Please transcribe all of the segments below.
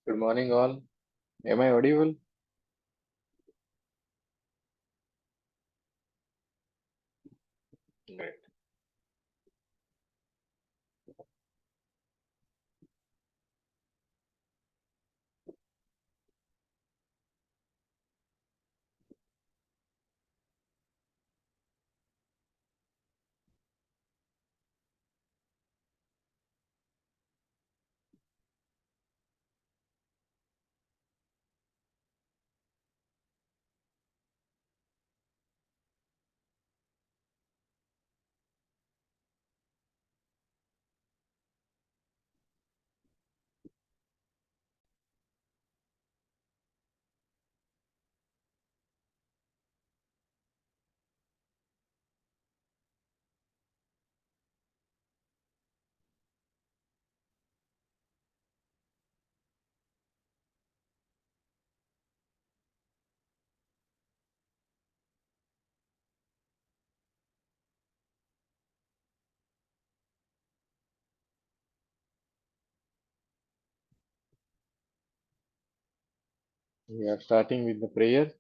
Good morning, all. Am I audible? Great. We are starting with the prayer.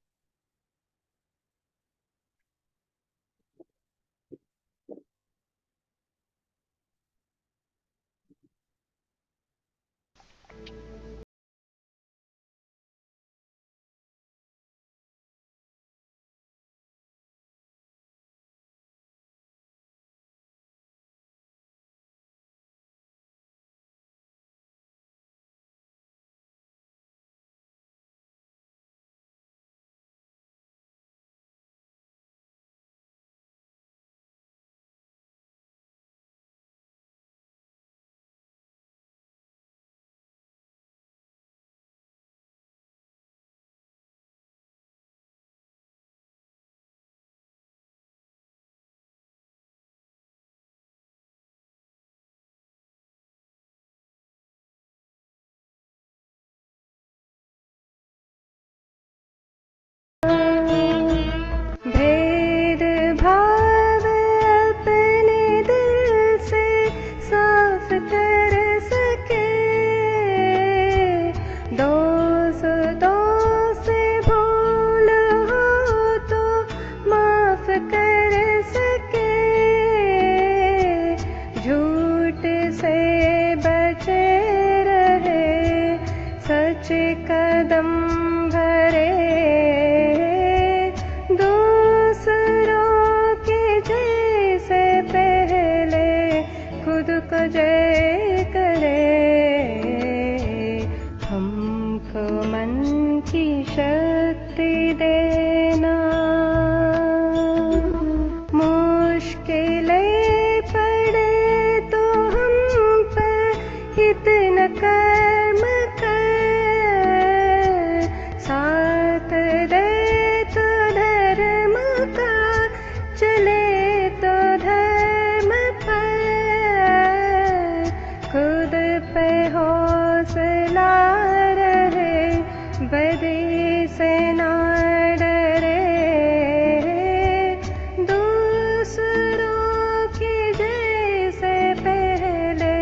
भेद भाव अपने दिल से साफ कर सके, दोस्तों से भूल हो तो माफ कर सके, झूठ से बचे रहे, सच कदम भरे, दूसरों के जैसे पहले खुद को जय करे, हमको मन की शक्ति देना, मुश्किलें पड़े तो हम पर इतना कर्म कर, साथ दे तो धर्म का, चले तो धर्म पर, खुद पे हौसला रहे, बदी से ना डरे, दूसरों की जैसे पहले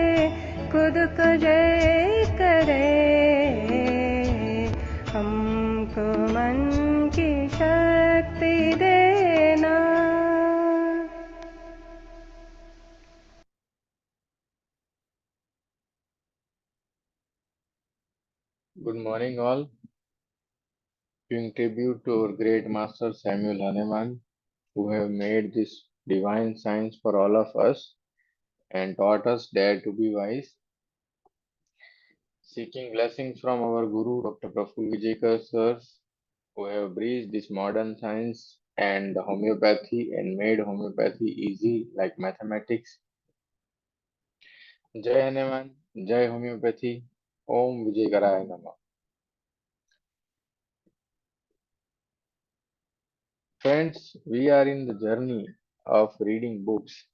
खुद को जय करे, हमको मन की शक्ति देना। Good morning, all. Paying tribute to our great master Samuel Hahnemann, who have made this divine science for all of us and taught us dare to be wise. Seeking blessings from our Guru, Dr. Prafull Vijayakar, sirs, who have breathed this modern science and homeopathy and made homeopathy easy like mathematics. Jai Hanuman, Jai Homeopathy, Om Vijaykaraya Namah. Friends, we are in the journey of reading books.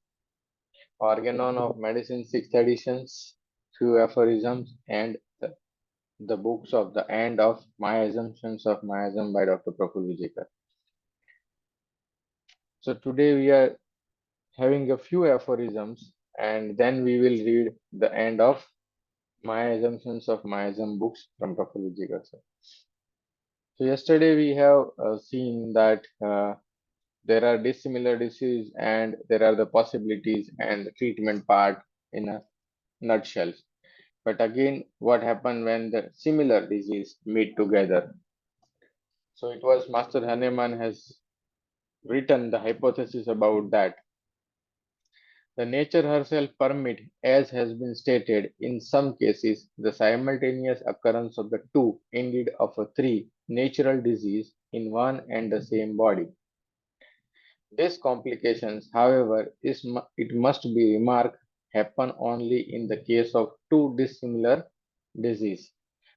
Organon of Medicine 6th editions, few aphorisms, and the books of the end of Myasumptions of Miasm by Dr. Prafull Vijayakar. So today we are having a few aphorisms and then we will read the end of My Assumptions of Miasm books from Prafull Vijayakar, sir. So yesterday we have seen that there are dissimilar diseases and there are the possibilities and the treatment part in a nutshell. But again, what happened when the similar disease meet together? So it was Master Hahnemann has written the hypothesis about that. The nature herself permit, as has been stated, in some cases, the simultaneous occurrence of the two, indeed of a three, natural disease in one and the same body. These complications, however, it must be remarked, happen only in the case of two dissimilar disease,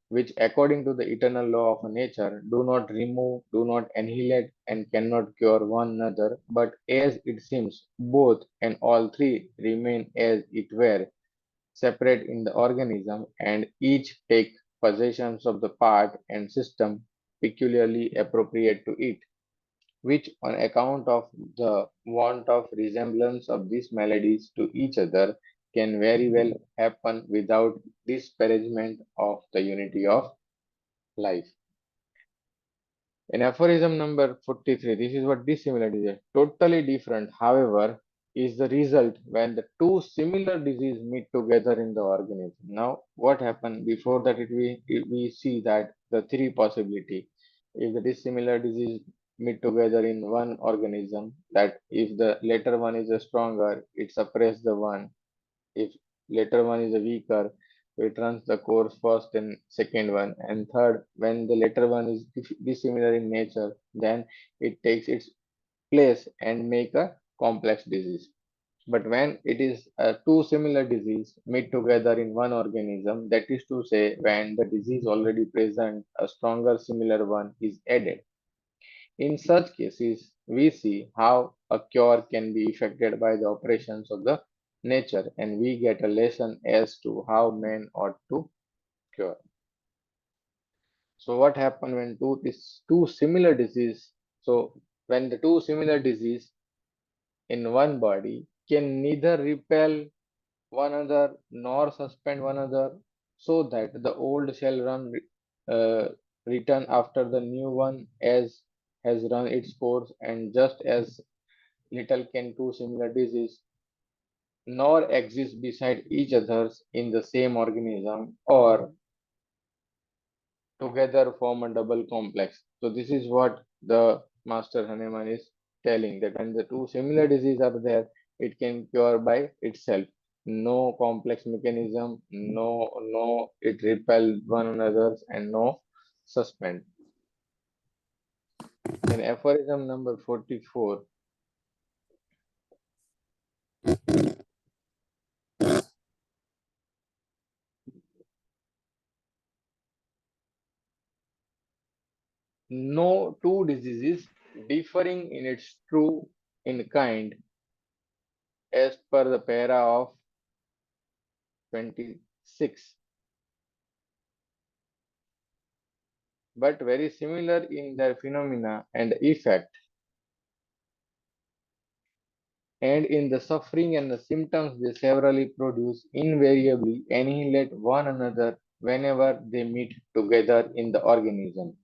which according to the eternal law of nature do not remove, do not annihilate, and cannot cure one another, but as it seems, both and all three remain as it were, separate in the organism, and each take possession of the part and system peculiarly appropriate to it, which on account of the want of resemblance of these maladies to each other can very well happen without disparagement of the unity of life. In aphorism number 43, this is what dissimilarity is. Totally different, however, is the result when the two similar diseases meet together in the organism. Now, what happened before that? We see that the three possibility. If the dissimilar disease meet together in one organism, that if the later one is a stronger, it suppress the one. If later one is a weaker, it runs the course first and second one. And third, when the later one is dissimilar in nature, then it takes its place and make a complex disease. But when it is two similar disease meet together in one organism, that is to say, when the disease already present, a stronger similar one is added. In such cases, we see how a cure can be effected by the operations of the nature, and we get a lesson as to how men ought to cure. So, what happened when two similar disease? So, when the two similar disease in one body can neither repel one another nor suspend one another, so that the old shall uh, return after the new one as has run its course, and just as little can two similar diseases nor exist beside each others in the same organism or together form a double complex. So this is what the Master Hahnemann is telling, that when the two similar diseases are there, it can cure by itself. No complex mechanism, no it repel one another, and no suspend. Then aphorism number 44. No two diseases differing in its true in kind as per the para of 26, but very similar in their phenomena and effect, and in the suffering and the symptoms they severally produce, invariably annihilate one another whenever they meet together in the organism.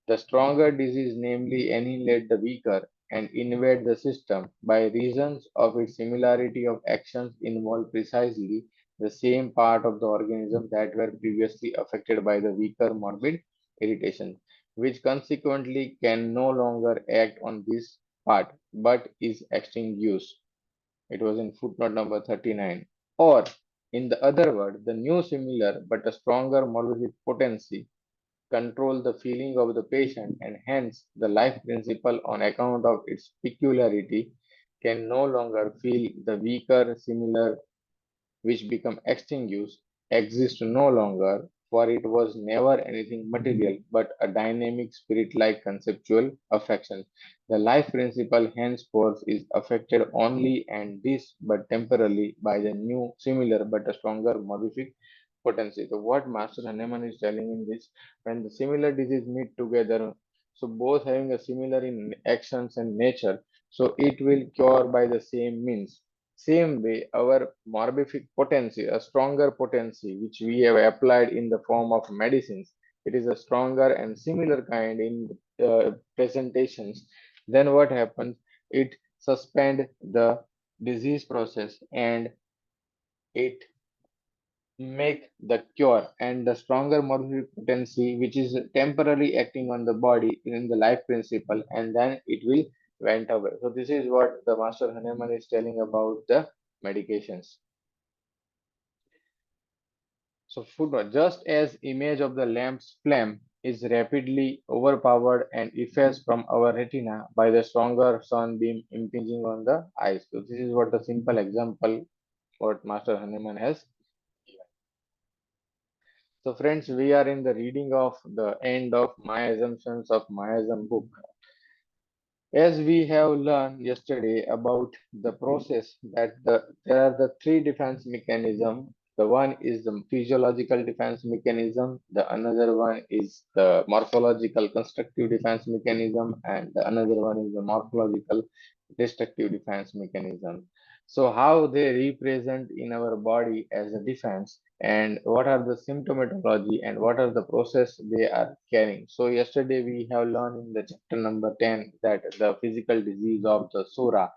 The stronger disease namely annihilate the weaker and invade the system by reasons of its similarity of actions involve precisely the same part of the organism that were previously affected by the weaker morbid irritation, which consequently can no longer act on this part but is extinguished. It was in footnote number 39. Or, in the other word, the new similar but a stronger morphic potency control the feeling of the patient, and hence the life principle on account of its peculiarity can no longer feel the weaker similar, which become extinguished, exist no longer, for it was never anything material but a dynamic spirit-like conceptual affection. The life principle henceforth is affected only, and this but temporarily, by the new similar but a stronger morphic potency. So what Master Hahnemann is telling in this, when the similar disease meet together, so both having a similar in actions and nature, so it will cure by the same means. Same way, our morbific potency, a stronger potency, which we have applied in the form of medicines, it is a stronger and similar kind in presentations. Then what happens? It suspend the disease process and it make the cure, and the stronger morphic potency which is temporarily acting on the body in the life principle, and then it will went away. So this is what the master Hahnemann is telling about the medications. So footnote, just as image of the lamp's flame is rapidly overpowered and effaced from our retina by the stronger sunbeam impinging on the eyes. So this is what the simple example what master Hahnemann has. So friends, we are in the reading of the end of My Assumptions of Miasm book. As we have learned yesterday about the process that there are the three defense mechanisms. The one is the physiological defense mechanism, the another one is the morphological constructive defense mechanism, and the another one is the morphological destructive defense mechanism. So how they represent in our body as a defense, and what are the symptomatology and what are the process they are carrying. So yesterday we have learned in the chapter number 10 that the physical disease of the sura.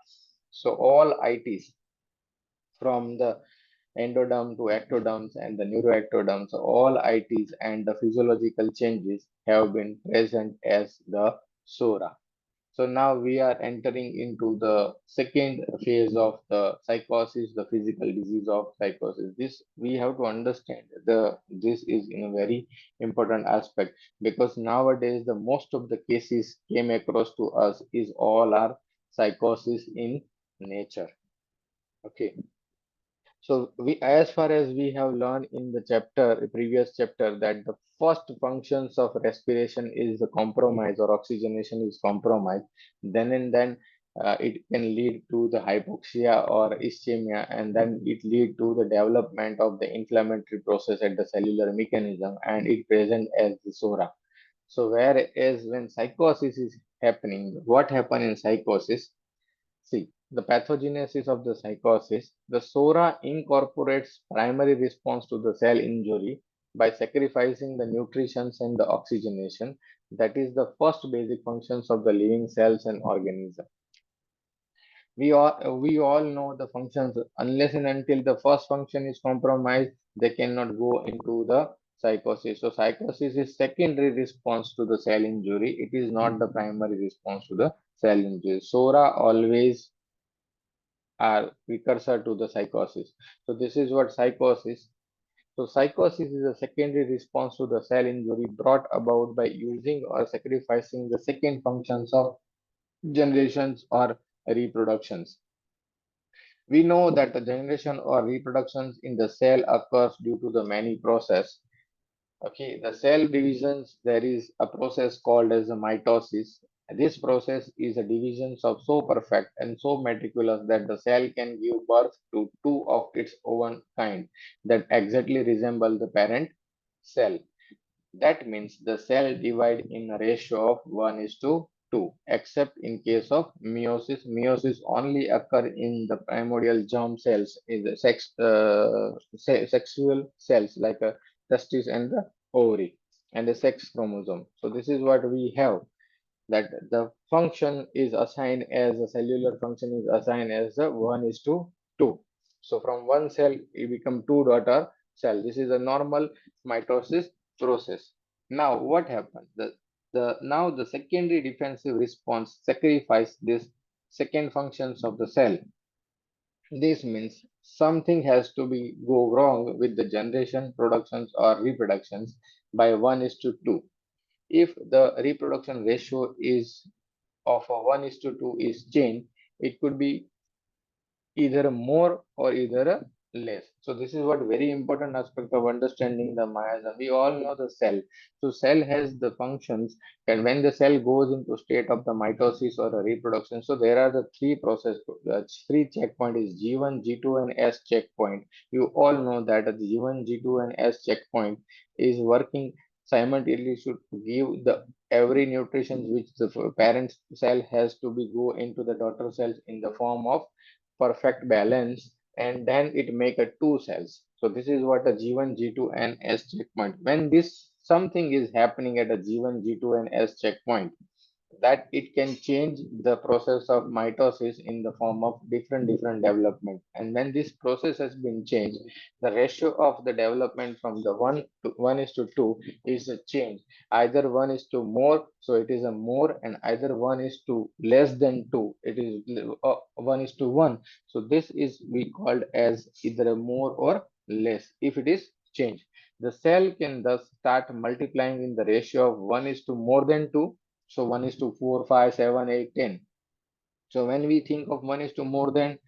So all ITs from the endoderm to ectoderms and the neuroectoderms, all ITs and the physiological changes have been present as the sura. So now we are entering into the second phase of the psychosis, the physical disease of psychosis. This we have to understand. This is in a very important aspect because nowadays the most of the cases came across to us is all are psychosis in nature. Okay. So we, as far as we have learned in the chapter, previous chapter, that the first functions of respiration is the compromise or oxygenation is compromised, then and then it can lead to the hypoxia or ischemia, and then it lead to the development of the inflammatory process at the cellular mechanism, and it present as the sora. So whereas when psychosis is happening, what happen in psychosis? See, the pathogenesis of the psychosis, the SORA incorporates primary response to the cell injury by sacrificing the nutrition and the oxygenation. That is the first basic functions of the living cells and organism. We all know the functions. Unless and until the first function is compromised, they cannot go into the psychosis. So psychosis is secondary response to the cell injury. It is not the primary response to the cell injury. SORA always are precursor to the psychosis. So this is what psychosis. So psychosis is a secondary response to the cell injury brought about by using or sacrificing the second functions of generations or reproductions. We know that the generation or reproductions in the cell occurs due to the many process. Okay, the cell divisions, there is a process called as a mitosis. This process is a division of so perfect and so meticulous that the cell can give birth to two of its own kind that exactly resemble the parent cell. That means the cell divide in a ratio of 1 is to 2, except in case of meiosis. Meiosis only occur in the primordial germ cells, in the sexual cells like a testis and the ovary and the sex chromosome. So this is what we have, that the function is assigned as a cellular function is assigned as a 1 is to 2. So from one cell it become two daughter cell. This is a normal mitosis process. Now what happens? Now the secondary defensive response sacrifice this second functions of the cell. This means something has to be go wrong with the generation, productions or reproductions by 1 is to 2. If the reproduction ratio is of a 1 is to 2 is changed, it could be either a more or either a less. So this is what very important aspect of understanding the miasm. We all know the cell. So cell has the functions, and when the cell goes into state of the mitosis or the reproduction, so there are the three process, three checkpoint is G1, G2, and S checkpoint. You all know that the G1, G2, and S checkpoint is working simultaneously to give the every nutrition which the parent cell has to be go into the daughter cells in the form of perfect balance, and then it make a two cells. So this is what a G1, G2, and S checkpoint. When this something is happening at a G1, G2, and S checkpoint, that it can change the process of mitosis in the form of different development. And when this process has been changed, the ratio of the development from the 1 is to 2 is a change. Either 1 is to more, so it is a more, and either 1 is to less than 2, it is 1 is to 1. So this is we called as either a more or less if it is changed. The cell can thus start multiplying in the ratio of 1 is to more than 2. So 1 is to 4, 5, 7, 8, 10. So when we think of 1 is to more than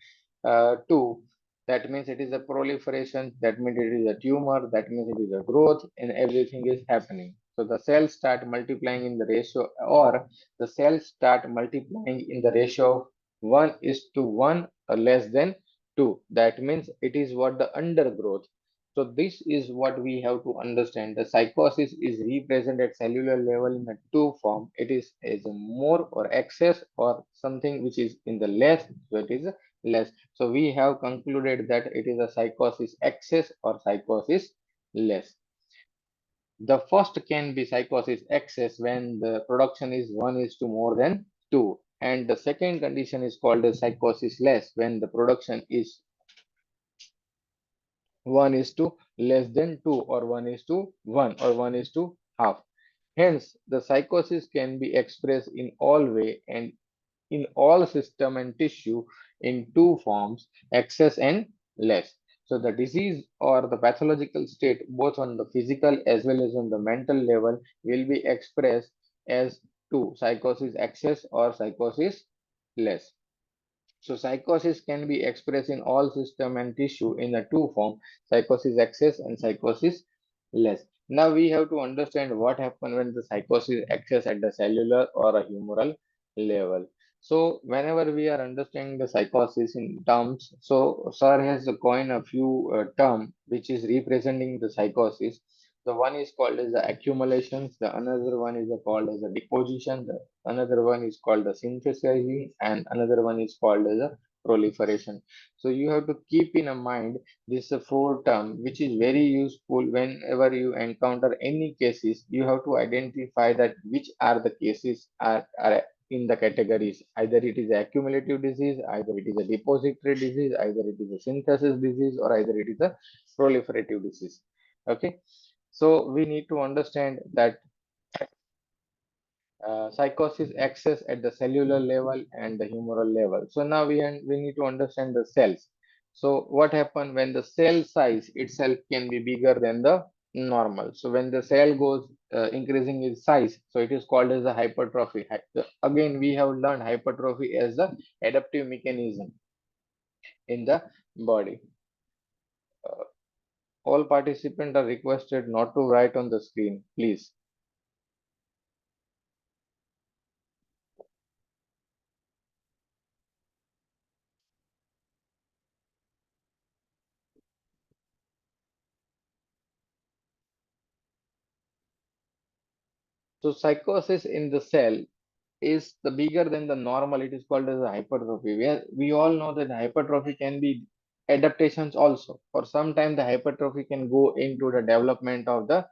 2, that means it is a proliferation, that means it is a tumor, that means it is a growth, and everything is happening. So the cells start multiplying in the ratio, or the cells start multiplying in the ratio of 1 is to 1 or less than 2. That means it is what the undergrowth. So this is what we have to understand. The psychosis is represented at cellular level in a two form. It is as a more or excess, or something which is in the less, so it is less. So we have concluded that it is a psychosis excess or psychosis less. The first can be psychosis excess when the production is 1 is to more than 2. And the second condition is called as psychosis less when the production is 1 is to less than 2, or 1 is to 1, or 1 is to half. Hence, the psychosis can be expressed in all way and in all system and tissue in two forms, excess and less. So the disease or the pathological state, both on the physical as well as on the mental level, will be expressed as two: psychosis excess or psychosis less. So psychosis can be expressed in all system and tissue in a two form, psychosis excess and psychosis less. Now we have to understand what happens when the psychosis excess at the cellular or a humoral level. So whenever we are understanding the psychosis in terms, so Sir has coined a few term which is representing the psychosis. The one is called as the accumulations, the another one is called as a deposition, the another one is called the synthesizing, and another one is called as a proliferation. So you have to keep in mind this four term, which is very useful whenever you encounter any cases. You have to identify that which are the cases are in the categories. Either it is a accumulative disease, either it is a depository disease, either it is a synthesis disease, or either it is a proliferative disease. Okay, so we need to understand that psychosis access at the cellular level and the humoral level. So now we need to understand the cells. So what happens when the cell size itself can be bigger than the normal. So when the cell goes increasing its size, so it is called as a hypertrophy. Again, we have learned hypertrophy as the adaptive mechanism in the body. Uh, all participants are requested not to write on the screen, please. So psychosis in the cell is the bigger than the normal. It is called as a hypertrophy. We all know that hypertrophy can be adaptations also. For some time, the hypertrophy can go into the development of the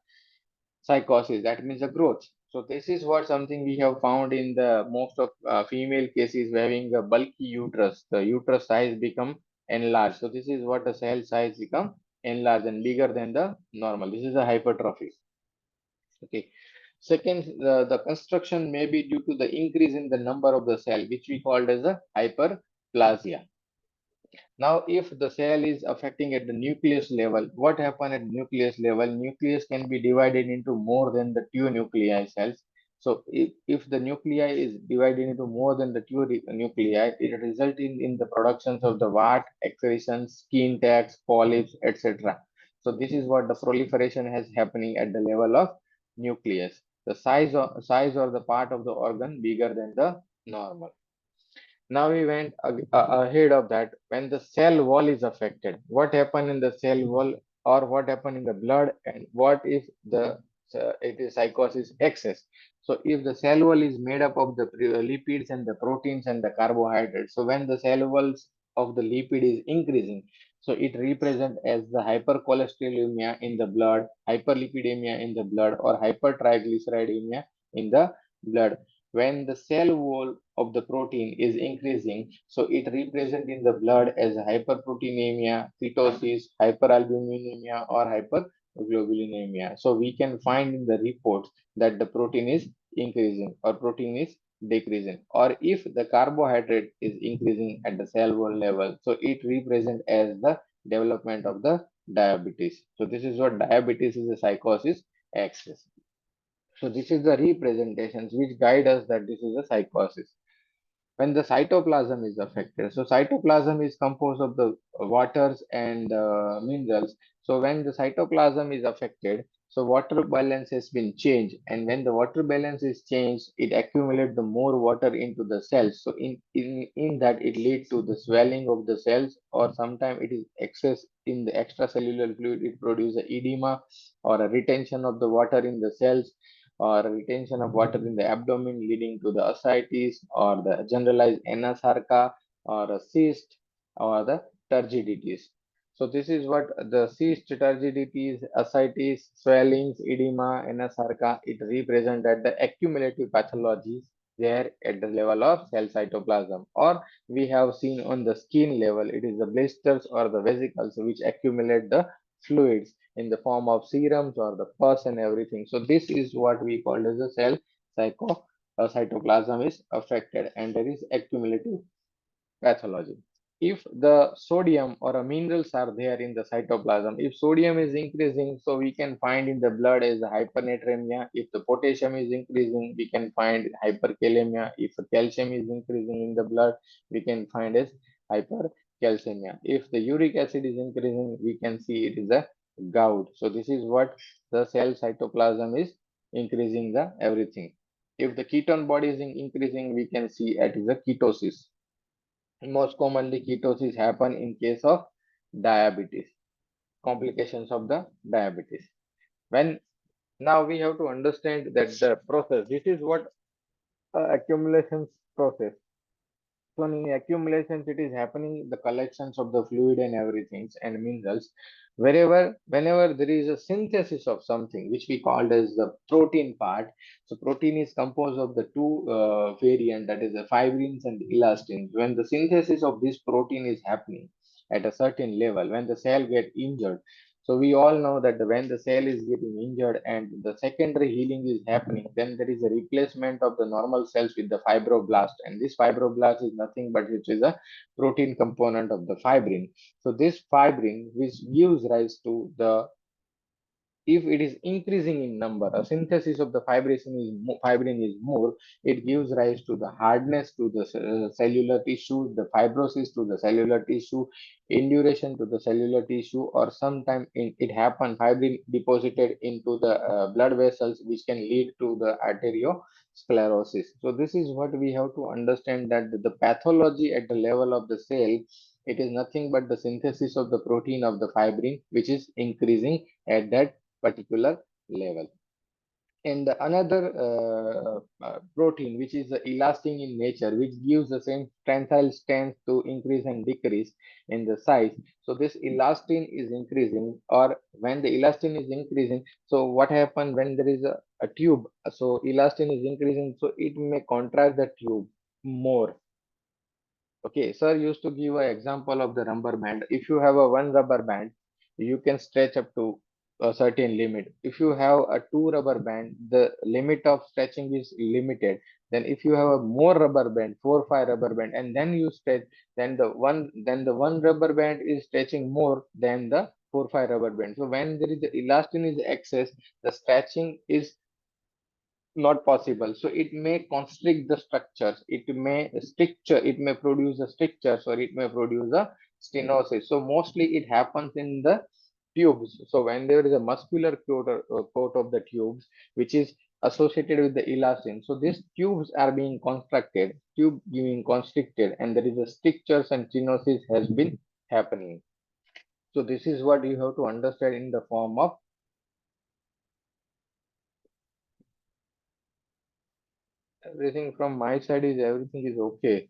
psychosis. That means the growth. So this is what something we have found in the most of female cases having a bulky uterus. The uterus size become enlarged. So this is what the cell size become enlarged and bigger than the normal. This is a hypertrophy. Okay. Second, the construction may be due to the increase in the number of the cell, which we called as a hyperplasia. Now, if the cell is affecting at the nucleus level, what happen at nucleus level? Nucleus can be divided into more than the two nuclei cells. So, if the nuclei is divided into more than the two nuclei, it results in the productions of the wart, excretions, skin tags, polyps, etc. So, this is what the proliferation has happening at the level of nucleus. The size or the part of the organ bigger than the normal. Now we went ahead of that. When the cell wall is affected, what happened in the cell wall, or what happened in the blood, and what if the it is psychosis excess? So if the cell wall is made up of the lipids and the proteins and the carbohydrates, so when the cell walls of the lipid is increasing. So it represents as the hypercholesterolemia in the blood, hyperlipidemia in the blood, or hypertriglyceridemia in the blood. When the cell wall of the protein is increasing, so it represents in the blood as hyperproteinemia, ketosis, hyperalbuminemia, or hyperglobulinemia. So we can find in the reports that the protein is increasing or protein is decreasing, or if the carbohydrate is increasing at the cell wall level, so it represents as the development of the diabetes. So this is what diabetes is, a psychosis axis. So this is the representations which guide us that this is a psychosis. When the cytoplasm is affected, so cytoplasm is composed of the waters and minerals. So when the cytoplasm is affected, so water balance has been changed, and when the water balance is changed, it accumulates the more water into the cells. So in that it leads to the swelling of the cells, or sometimes it is excess in the extracellular fluid, it produces edema or a retention of the water in the cells, or retention of water in the abdomen leading to the ascites or the generalized anasarca or a cyst or the turgiditis. So this is what the cyst, turgiditis, ascites, swellings, edema, anasarca, it represent at the accumulative pathologies there at the level of cell cytoplasm, or we have seen on the skin level, it is the blisters or the vesicles which accumulate the fluids in the form of serums or the pus and everything. So this is what we call as a cell cytoplasm is affected, and there is accumulative pathology. If the sodium or a minerals are there in the cytoplasm, if sodium is increasing, so we can find in the blood as hypernatremia. If the potassium is increasing, we can find hyperkalemia. If the calcium is increasing in the blood, we can find as hypercalcemia. If the uric acid is increasing, we can see it is a gout. So this is what the cell cytoplasm is increasing the everything. If the ketone body is increasing, we can see it is a ketosis. Most commonly, ketosis happen in case of diabetes, complications of the diabetes. When now we have to understand that the process. This is what accumulations process. So in accumulations, it is happening the collections of the fluid and everything and minerals. Whenever there is a synthesis of something, which we called as the protein part. So protein is composed of the two variant, that is the fibrins and elastins. When the synthesis of this protein is happening at a certain level, when the cell get injured, so we all know that when the cell is getting injured and the secondary healing is happening, then there is a replacement of the normal cells with the fibroblast. And this fibroblast is nothing but which is a protein component of the fibrin. So this fibrin which gives rise to the, if it is increasing in number, a synthesis of the fibrin is more, it gives rise to the hardness to the cellular tissue, the fibrosis to the cellular tissue, induration to the cellular tissue, or sometimes it happens fibrin deposited into the blood vessels, which can lead to the arteriosclerosis. So this is what we have to understand, that the pathology at the level of the cell, it is nothing but the synthesis of the protein of the fibrin, which is increasing at that particular level. And another protein which is elastin in nature, which gives the same tensile strength to increase and decrease in the size. So this elastin is increasing, or when the elastin is increasing, so what happens when there is a tube, so elastin is increasing, so it may contract the tube more. Okay, sir used to give an example of the rubber band. If you have a one rubber band, you can stretch up to a certain limit. If you have a two rubber band, the limit of stretching is limited. Then if you have a more rubber band, four, five rubber band, and then you stretch, then the one rubber band is stretching more than the four, five rubber band. So when there is the elastin is excess, the stretching is not possible. So it may constrict the structures, it may produce a strictures, or it may produce a stenosis. So mostly it happens in the tubes. So when there is a muscular coat of the tubes, which is associated with the elastin, so these tubes are being tube being constricted, and there is a strictures and stenosis has been happening. So this is what you have to understand in the form of everything. From my side is everything is okay.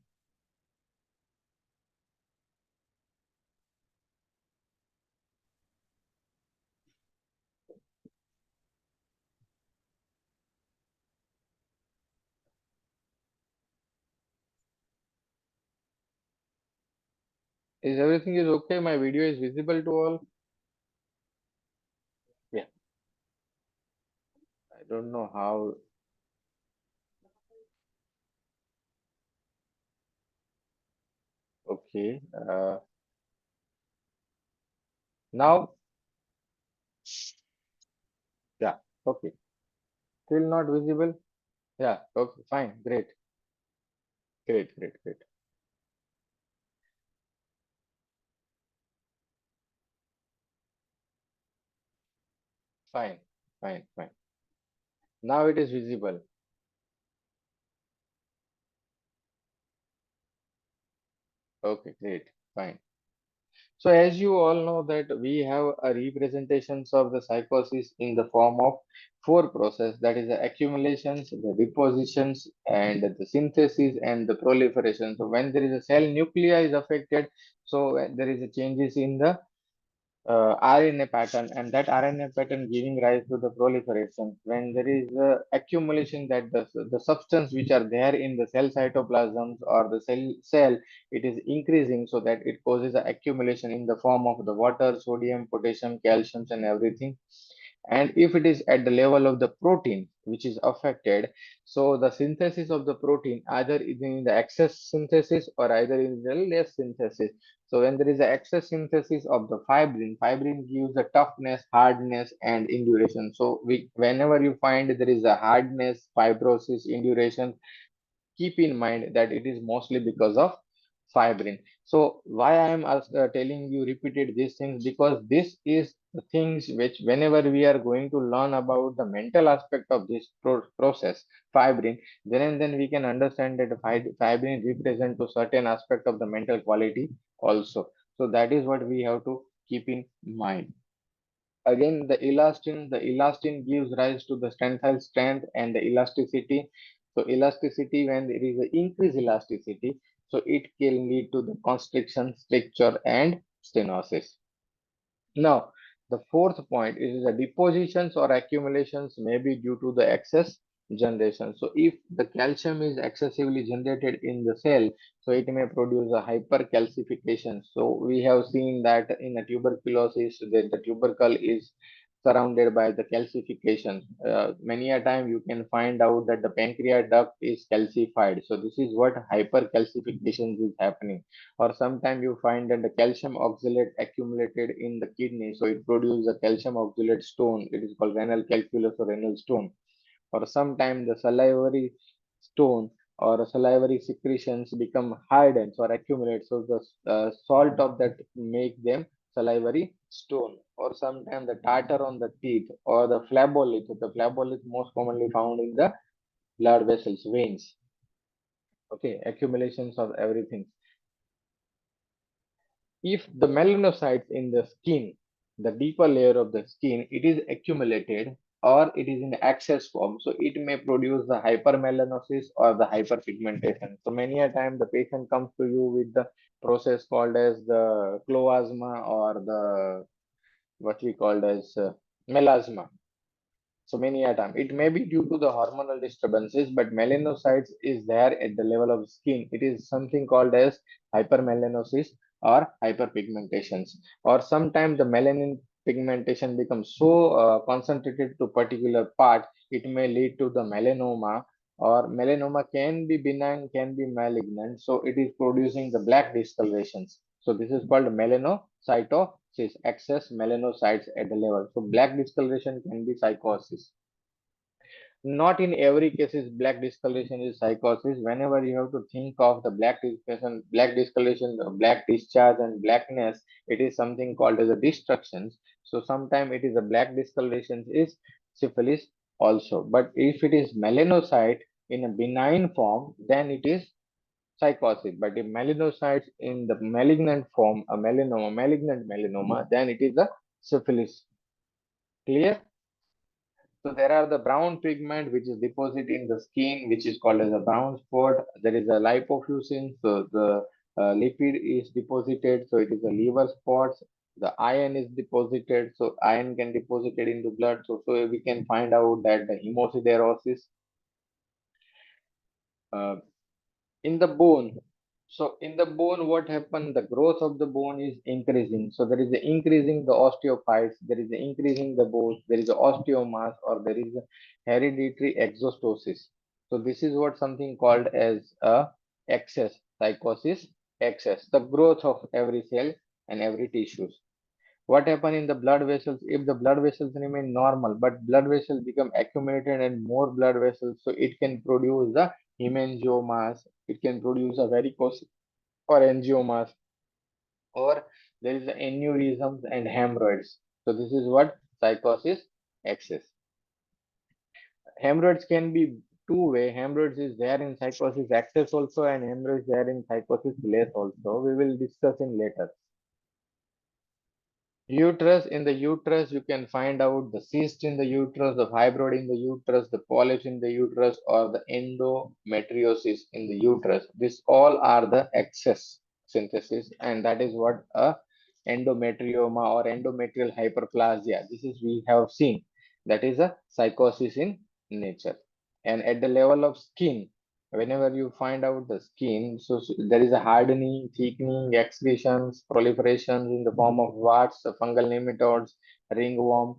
Is everything is okay? My video is visible to all? Yeah. I don't know how. Okay. Now, yeah. Okay. Still not visible? Yeah. Okay. Fine. Great. Great. Great. Great. Fine. Fine. Fine. Now it is visible. Okay. Great. Fine. So as you all know that we have a representations of the psychosis in the form of four process, that is the accumulations, the depositions, and the synthesis and the proliferation. So when there is a cell nuclei is affected, so there is a changes in the RNA pattern, and that RNA pattern giving rise to the proliferation. When there is accumulation, that the substance which are there in the cell cytoplasms or the cell, it is increasing, so that it causes a accumulation in the form of the water, sodium, potassium, calcium, and everything. And if it is at the level of the protein which is affected, so the synthesis of the protein either is in the excess synthesis or either in the less synthesis. So when there is an excess synthesis of the fibrin gives the toughness, hardness, and induration. So whenever you find there is a hardness, fibrosis, induration, keep in mind that it is mostly because of fibrin. So why I am telling you repeated these things, because this is the things which whenever we are going to learn about the mental aspect of this process, fibrin, then and then we can understand that fibrin represent to certain aspect of the mental quality also. So that is what we have to keep in mind. Again, the elastin gives rise to the tensile strength and the elasticity. So elasticity, when there is an increased elasticity, so it can lead to the constriction, stricture, and stenosis. Now, the fourth point is the depositions or accumulations may be due to the excess generation. So, if the calcium is excessively generated in the cell, so it may produce a hypercalcification. So, we have seen that in a tuberculosis, the tubercle is surrounded by the calcification. Many a time you can find out that the pancreas duct is calcified. So, this is what hypercalcification is happening. Or sometimes you find that the calcium oxalate accumulated in the kidney, so it produces a calcium oxalate stone. It is called renal calculus or renal stone. Or sometimes the salivary stone or salivary secretions become hardened or accumulate, so the salt of that make them salivary stone. Or sometimes the tartar on the teeth or the phlebolith. The phlebolith most commonly found in the blood vessels, veins. Okay, accumulations of everything. If the melanocytes in the skin, the deeper layer of the skin, it is accumulated or it is in excess form, so it may produce the hypermelanosis or the hyperpigmentation. So many a time the patient comes to you with the process called as the cloasma or the what we called as melasma. So many a time it may be due to the hormonal disturbances, but melanocytes is there at the level of skin. It is something called as hypermelanosis or hyperpigmentations. Or sometimes the melanin pigmentation becomes so concentrated to particular part, it may lead to the melanoma. Or melanoma can be benign, can be malignant. So it is producing the black discolorations. So this is called melanocytosis, excess melanocytes at the level. So black discoloration can be psychosis. Not in every case is black discoloration is psychosis. Whenever you have to think of the black discoloration, black discharge, and blackness, it is something called as a destructions. So sometimes it is a black discoloration is syphilis also. But if it is melanocyte in a benign form, then it is psychosis. But if melanocytes in the malignant form, a melanoma, malignant melanoma, then it is a syphilis. Clear? So there are the brown pigment which is deposited in the skin, which is called as a brown spot. There is a lipofuscin, so the lipid is deposited, so it is a liver spots. The iron is deposited, so iron can deposited into blood. So we can find out that the hemosiderosis uh, in the bone. So in the bone, what happened? The growth of the bone is increasing. So there is a increasing the osteophytes, there is a increasing the bones, there is a osteomass, or there is a hereditary exostosis. So this is what something called as a excess, psychosis excess, the growth of every cell and every tissues. What happen in the blood vessels? If the blood vessels remain normal, but blood vessels become accumulated and more blood vessels, so it can produce the hemangiomas, it can produce a varicose or angiomas, or there is aneurysms and hemorrhoids. So this is what psychosis excess. Hemorrhoids can be two-way. Hemorrhoids is there in psychosis excess also, and hemorrhoids there in psychosis less also. We will discuss in later. Uterus, in the uterus, you can find out the cyst in the uterus, the fibroid in the uterus, the polyps in the uterus, or the endometriosis in the uterus. These all are the excess synthesis, and that is what a endometrioma or endometrial hyperplasia. This is we have seen. That is a psychosis in nature. And at the level of skin, whenever you find out the skin, so there is a hardening, thickening, excretions, proliferations in the form of warts, fungal nematodes, ringworm,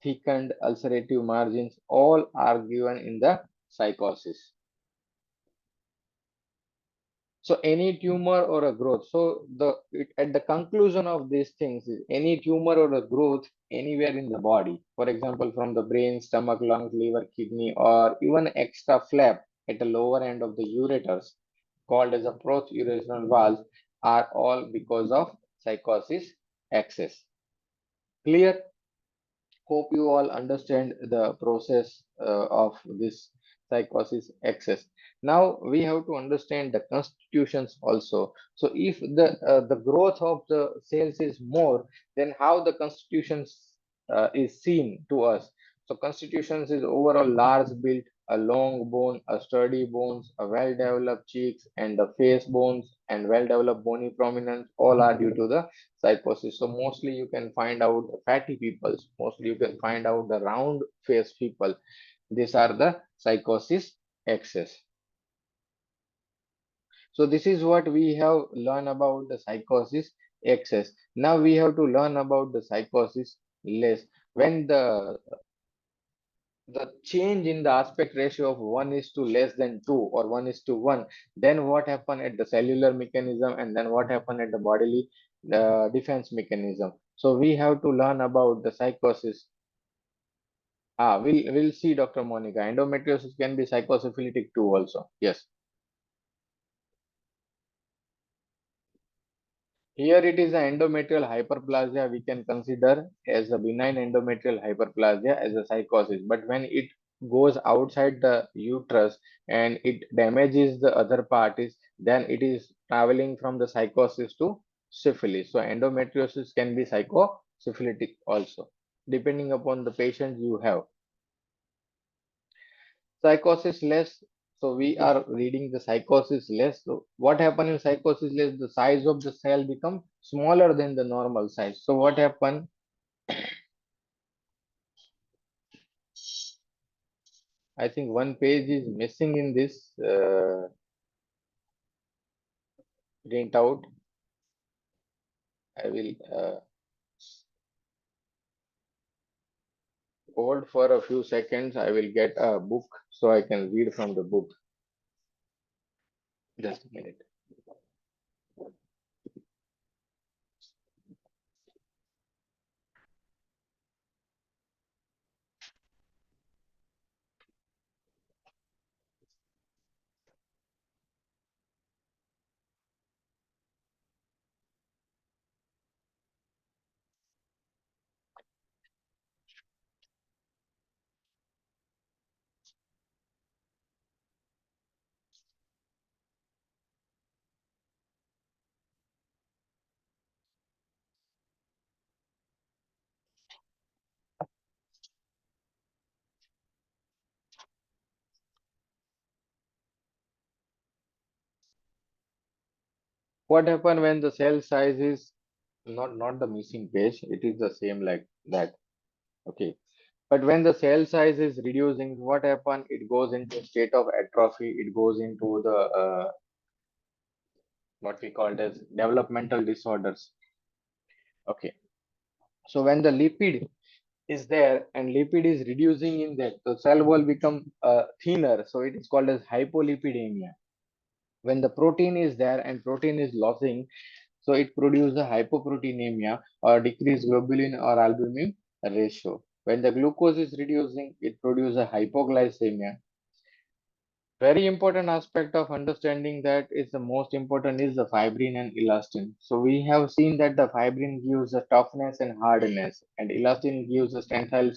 thickened ulcerative margins, all are given in the psychosis. So any tumor or a growth. So at the conclusion of these things is any tumor or a growth anywhere in the body. For example, from the brain, stomach, lungs, liver, kidney, or even extra flap at the lower end of the ureters, called as a prourethral valve, are all because of psychosis excess. Clear? Hope you all understand the process of this psychosis excess. Now we have to understand the constitutions also. So if the growth of the cells is more, then how the constitutions is seen to us. So constitutions is overall large built, a long bone, a sturdy bones, a well-developed cheeks, and the face bones and well-developed bony prominence, all are due to the psychosis. So mostly you can find out the fatty people, mostly you can find out the round face people. These are the psychosis excess. So this is what we have learned about the psychosis excess. Now we have to learn about the psychosis less. When the change in the aspect ratio of 1 is to less than 2 or 1 is to 1, then what happened at the cellular mechanism, and then what happened at the bodily defense mechanism. So we have to learn about the psychosis. We'll see, Dr. Monica. Endometriosis can be psychosyphilitic too also. Yes. Here it is an endometrial hyperplasia we can consider as a benign endometrial hyperplasia as a psychosis. But when it goes outside the uterus and it damages the other parties, then it is traveling from the psychosis to syphilis. So endometriosis can be psychosyphilitic also, depending upon the patient you have. Psychosis less. So we are reading the psychosis less. So what happen in psychosis less? The size of the cell become smaller than the normal size. So what happen? I think one page is missing in this printout. I will hold for a few seconds. I will get a book so I can read from the book. Just a minute. What happen when the cell size is not the missing page? It is the same like that. Okay. But when the cell size is reducing, what happen? It goes into a state of atrophy. It goes into the what we called as developmental disorders. Okay, so when the lipid is there and lipid is reducing in that, the cell wall become thinner, so it is called as hypolipidemia. When the protein is there and protein is losing, so it produces a hypoproteinemia or decreased globulin or albumin ratio. When the glucose is reducing, it produces a hypoglycemia. Very important aspect of understanding that is the most important is the fibrin and elastin. So we have seen that the fibrin gives a toughness and hardness, and elastin gives a tensile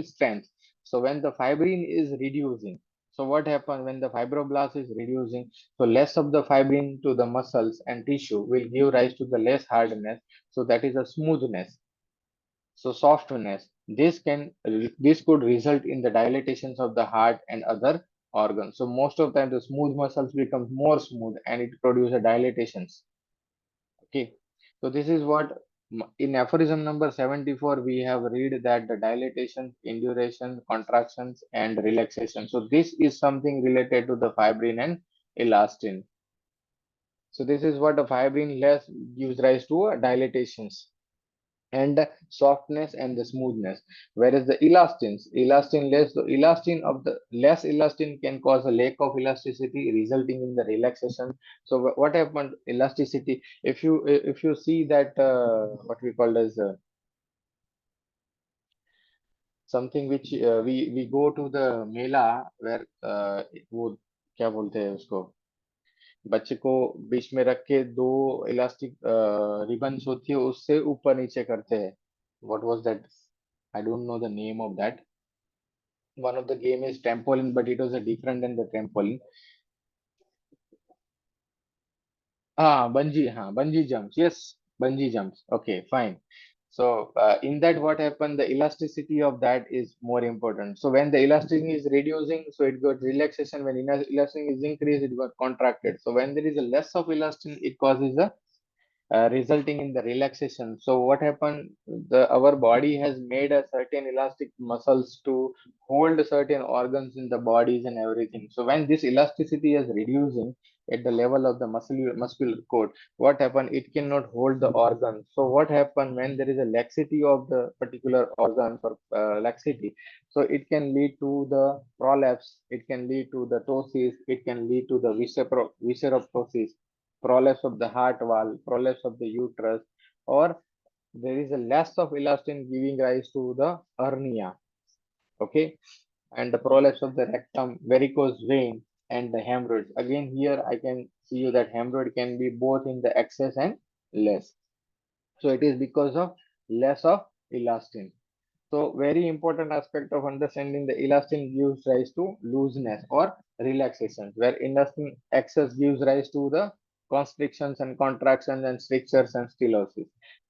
strength. So when the fibrin is reducing, so what happens when the fibroblast is reducing? So less of the fibrin to the muscles and tissue will give rise to the less hardness. So that is a smoothness. So softness. This could result in the dilatations of the heart and other organs. So most of the time the smooth muscles become more smooth and it produces dilatations. Okay. So this is what in aphorism number 74 we have read that the dilatation, induration, contractions and relaxation. So this is something related to the fibrin and elastin. So this is what the fibrin less gives rise to dilatations and the softness and the smoothness, whereas the elastin less, the elastin of the less elastin can cause a lack of elasticity resulting in the relaxation. So what happened elasticity, if you see that what we call as something which we go to the Mela where वो क्या बोलते हैं उसको, बच्चे को बीच में रख के दो इलास्टिक रिबन्स होती है उससे ऊपर नीचे करते हैं. What was that? I don't know the name of that. One of the game is trampoline, but it was a different than the trampoline. Bungee jumps. Yes, bungee jumps. Okay, fine. So in that, what happened? The elasticity of that is more important. So when the elasticity is reducing, so it got relaxation. When elasticity is increased, it got contracted. So when there is a less of elastin, it causes a resulting in the relaxation. So what happened? Our body has made a certain elastic muscles to hold certain organs in the bodies and everything. So when this elasticity is reducing at the level of the muscular cord, what happened? It cannot hold the organ. So what happened when there is a laxity of the particular organ or laxity? So it can lead to the prolapse. It can lead to the ptosis. It can lead to the visceroptosis, prolapse of the heart wall, prolapse of the uterus, or there is a less of elastin giving rise to the hernia. Okay, and the prolapse of the rectum, varicose vein, and the hemorrhoids. Again, here I can see you that hemorrhoid can be both in the excess and less. So it is because of less of elastin. So very important aspect of understanding the elastin gives rise to looseness or relaxation, where elastin excess gives rise to the constrictions and contractions and strictures and stenosis.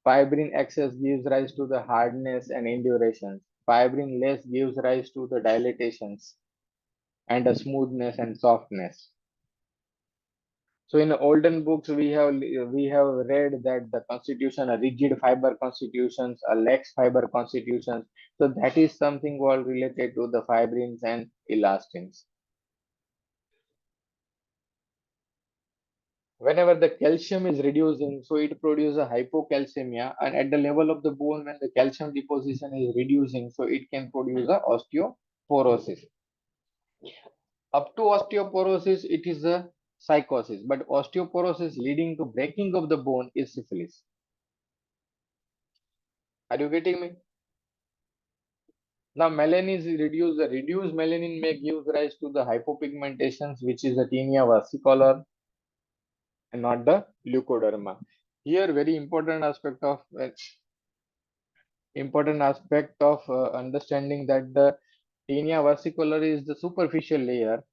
Fibrin excess gives rise to the hardness and indurations. Fibrin less gives rise to the dilatations and a smoothness and softness. So in olden books, we have read that the constitution, a rigid fiber constitutions, a lax fiber constitutions. So that is something all related to the fibrins and elastins. Whenever the calcium is reducing, so it produces a hypocalcemia, and at the level of the bone, when the calcium deposition is reducing, so it can produce a osteoporosis. Up to osteoporosis, it is a psychosis, but osteoporosis leading to breaking of the bone is syphilis. Are you getting me? Now, melanin is reduced. The reduced melanin may give rise to the hypopigmentations, which is the tinea versicolor and not the leukoderma. Here, very important aspect of understanding that the tinea versicolor is the superficial layer,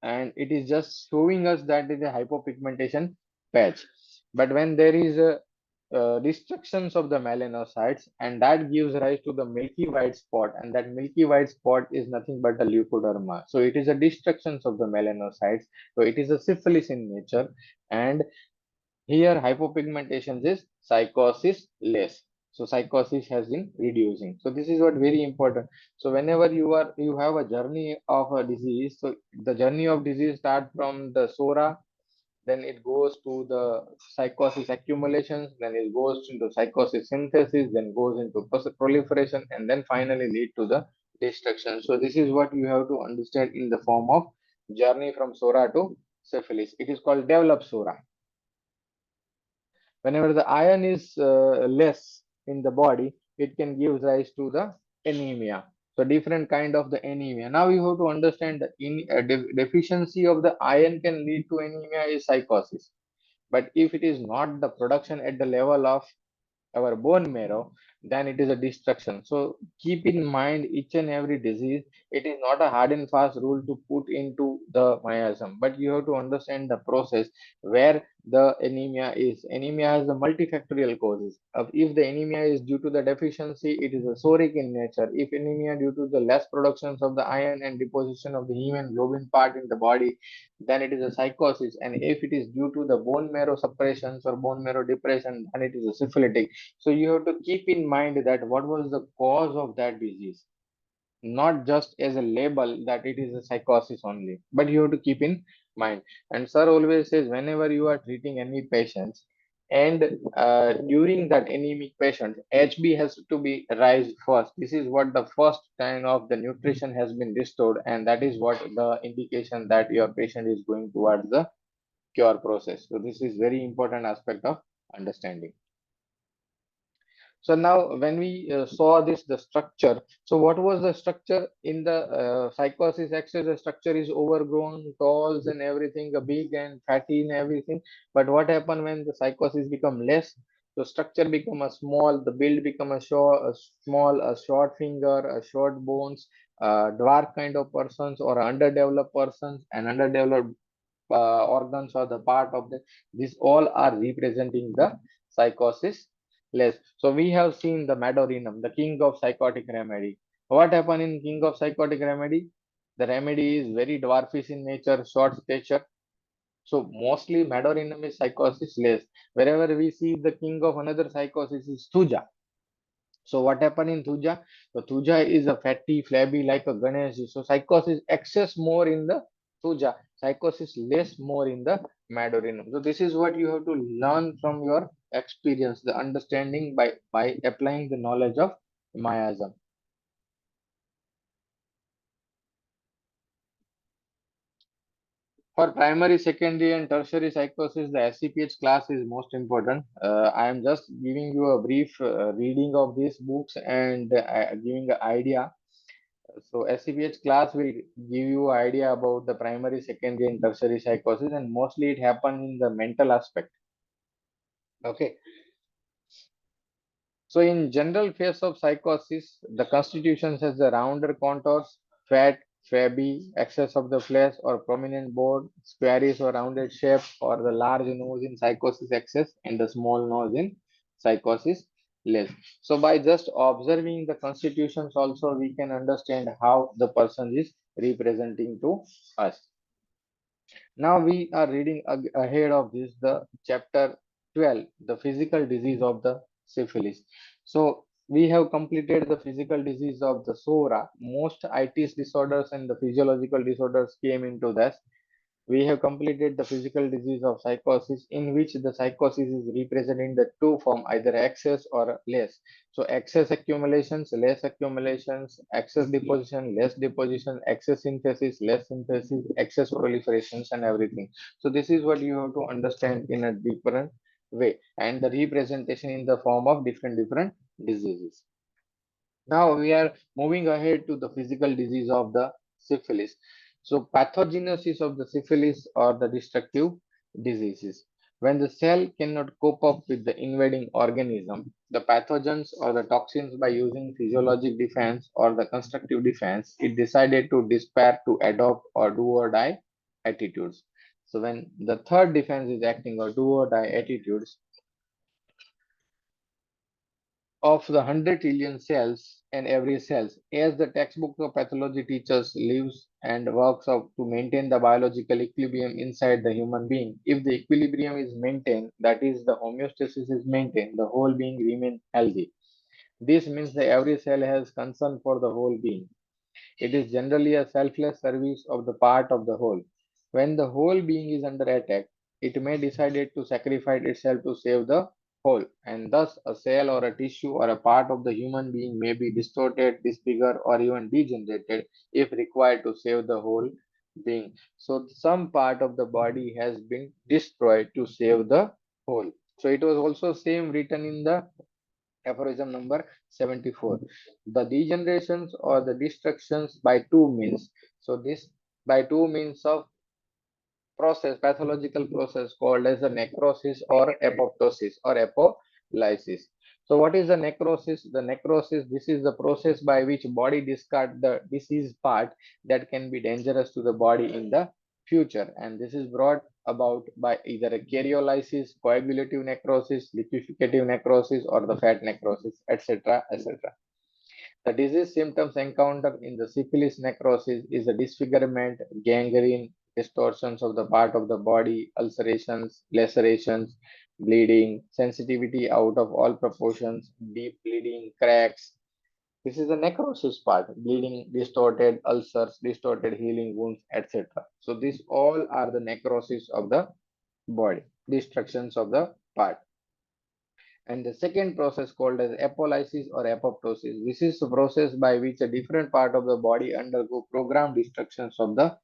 and it is just showing us that is a hypopigmentation patch. But when there is a destructions of the melanocytes, and that gives rise to the milky white spot, and that milky white spot is nothing but the leukoderma. So it is a destructions of the melanocytes. So it is a syphilis in nature, and here hypopigmentation is psychosis less. So psychosis has been reducing. So this is what very important. So whenever you have a journey of a disease, so the journey of disease start from the sora, then it goes to the psychosis accumulations, then it goes into psychosis synthesis, then goes into proliferation, and then finally lead to the destruction. So this is what you have to understand in the form of journey from Sora to syphilis. It is called developed Sora. Whenever the iron is less in the body, it can give rise to the anemia. So different kind of the anemia. Now you have to understand that deficiency of the iron can lead to anemia is psychosis. But if it is not the production at the level of our bone marrow, then it is a destruction. So keep in mind each and every disease. It is not a hard and fast rule to put into the miasm, but you have to understand the process where the anemia is. Anemia has the multifactorial causes. If the anemia is due to the deficiency, it is a soric in nature. If anemia due to the less productions of the iron and deposition of the hemoglobin part in the body, then it is a psychosis. And if it is due to the bone marrow suppressions or bone marrow depression, then it is a syphilitic. So you have to keep in mind that what was the cause of that disease, not just as a label that it is a psychosis only, but you have to keep in mind. And sir always says whenever you are treating any patients and during that anemic patient, HB has to be raised first. This is what the first time of the nutrition has been restored, and that is what the indication that your patient is going towards the cure process. So this is very important aspect of understanding. So now when we saw this, the structure, so what was the structure in the psychosis axis? The structure is overgrown, tall and everything, big and fatty and everything. But what happened when the psychosis become less? The structure become a small, the build become a small, a short finger, a short bones, dwarf kind of persons or underdeveloped persons and underdeveloped organs or the part of the, these all are representing the psychosis less. So we have seen the Madorinum, the king of psychotic remedy. What happened in king of psychotic remedy? The remedy is very dwarfish in nature, short stature. So mostly Madorinum is psychosis less. Wherever we see the king of another psychosis is Thuja. So what happened in Thuja? So Thuja is a fatty, flabby like a Ganesh. So psychosis excess more in the Thuja, psychosis less more in the Madorinum. So this is what you have to learn from your experience, the understanding by applying the knowledge of Mayasm. For primary, secondary, and tertiary psychosis, the SCPH class is most important. I am just giving you a brief reading of these books and giving an idea. So SCPH class will give you idea about the primary, secondary, and tertiary psychosis, and mostly it happens in the mental aspect. Okay. So in general phase of psychosis, the constitution has the rounder contours, fat, flabby, excess of the flesh or prominent bone, squarish or rounded shape, or the large nose in psychosis excess and the small nose in psychosis less. So by just observing the constitutions also we can understand how the person is representing to us. Now we are reading ahead of this the chapter 12, the physical disease of the syphilis. So we have completed the physical disease of the SORA. Most itis disorders and the physiological disorders came into this. We have completed the physical disease of psychosis, in which the psychosis is represented in the two form, either excess or less. So excess accumulations, less accumulations, excess deposition, less deposition, excess synthesis, less synthesis, excess proliferations, and everything. So this is what you have to understand in a different way, and the representation in the form of different diseases. Now we are moving ahead to the physical disease of the syphilis. So pathogenesis of the syphilis or the destructive diseases. When the cell cannot cope up with the invading organism, the pathogens or the toxins by using physiologic defense or the constructive defense, it decided to despair to adopt or do or die attitudes. So when the third defense is acting or do or die attitudes, of the 100 trillion cells in every cells, as the textbook of pathology teaches lives and works out to maintain the biological equilibrium inside the human being. If the equilibrium is maintained, that is the homeostasis is maintained, the whole being remain healthy. This means that every cell has concern for the whole being. It is generally a selfless service of the part of the whole. When the whole being is under attack, it may decided to sacrifice itself to save the whole, and thus a cell or a tissue or a part of the human being may be distorted, disfigured, or even degenerated if required to save the whole being. So some part of the body has been destroyed to save the whole. So it was also same written in the aphorism number 74. The degenerations or the destructions by two means. So this by two means of pathological process called as the necrosis or apoptosis or apolysis. So what is the necrosis? The necrosis, this is the process by which body discard the diseased part that can be dangerous to the body in the future, and this is brought about by either a karyolysis, coagulative necrosis, liqueficative necrosis, or the fat necrosis, etc., etc. The disease symptoms encountered in the syphilis necrosis is a disfigurement, gangrene, distortions of the part of the body, ulcerations, lacerations, bleeding, sensitivity out of all proportions, deep bleeding, cracks. This is the necrosis part, bleeding, distorted ulcers, distorted healing wounds, etc. So these all are the necrosis of the body, destructions of the part. And the second process called as apolysis or apoptosis. This is the process by which a different part of the body undergo programmed destructions of the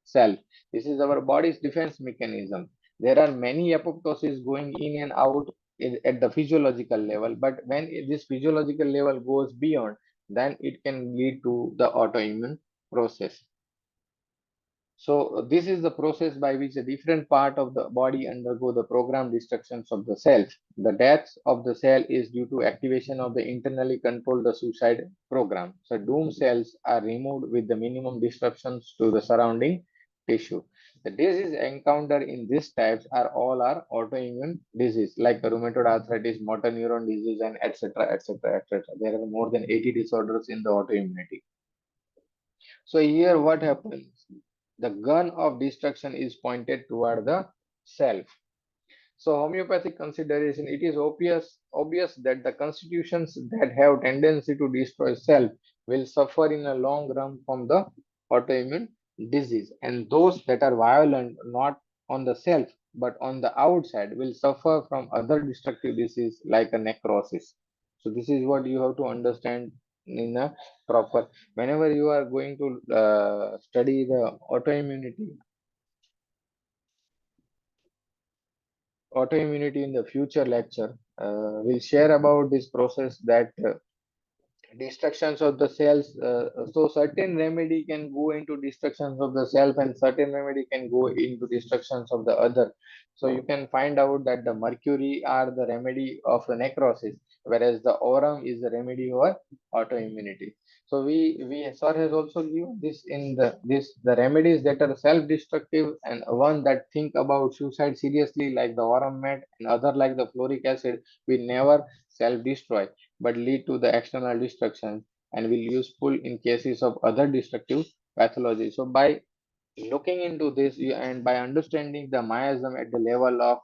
self. This is our body's defense mechanism. There are many apoptosis going in and out at the physiological level, but when this physiological level goes beyond, then it can lead to the autoimmune process. So this is the process by which a different part of the body undergo the programmed destructions of the cells. The death of the cell is due to activation of the internally controlled the suicide program. So doomed cells are removed with the minimum disruptions to the surrounding tissue. The diseases encountered in these types are autoimmune disease like rheumatoid arthritis, motor neuron disease, and etc. etc. etc. There are more than 80 disorders in the autoimmunity. So here what happens? The gun of destruction is pointed toward the self. So homeopathic consideration, it is obvious that the constitutions that have tendency to destroy self will suffer in a long run from the autoimmune disease, and those that are violent not on the self but on the outside will suffer from other destructive disease like a necrosis. So this is what you have to understand in a proper whenever you are going to study the autoimmunity in the future lecture. We'll share about this process that destructions of the cells. So certain remedy can go into destructions of the self, and certain remedy can go into destructions of the other. So you can find out that the mercury are the remedy of the necrosis, whereas the aurum is the remedy for autoimmunity. So we sir has also given this in the remedies that are self-destructive and one that think about suicide seriously like the aurum mat and other like the fluoric acid. We never self-destroy but lead to the external destruction and will useful in cases of other destructive pathology. So by looking into this and by understanding the miasm at the level of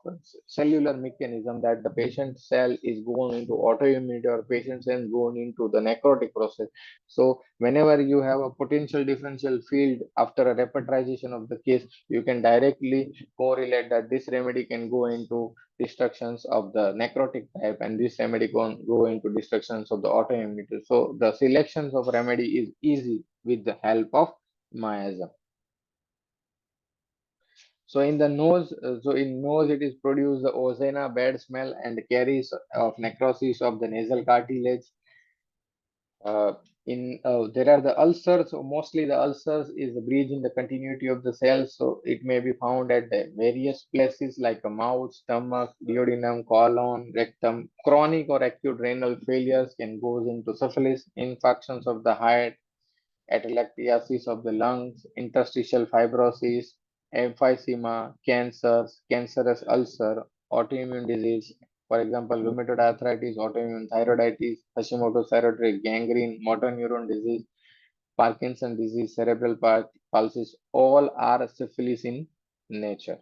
cellular mechanism that the patient cell is going into autoimmunity or patient cell going into the necrotic process. So whenever you have a potential differential field after a repertorization of the case, you can directly correlate that this remedy can go into destructions of the necrotic type and this remedy can go into destructions of the autoimmunity. So the selections of remedy is easy with the help of miasm. So in the nose, so in nose it is produced the ozena, bad smell, and carries of necrosis of the nasal cartilage. There are the ulcers. So mostly the ulcers is a breach in the continuity of the cells. So it may be found at the various places like a mouth, stomach, duodenum, colon, rectum. Chronic or acute renal failures can goes into syphilis, infections of the heart, atelectasis of the lungs, interstitial fibrosis, emphysema, cancers, cancerous ulcer, autoimmune disease, for example, rheumatoid arthritis, autoimmune thyroiditis, Hashimoto's thyroid gangrene, motor neuron disease, Parkinson disease, cerebral palsy, all are syphilis in nature.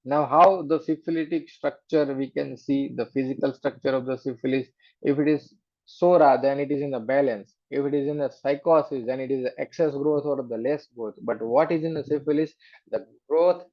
Now, how the syphilitic structure we can see the physical structure of the syphilis. If it is sora, then it is in the balance. If it is in the psychosis, then it is the excess growth or the less growth. But what is in the syphilis? The growth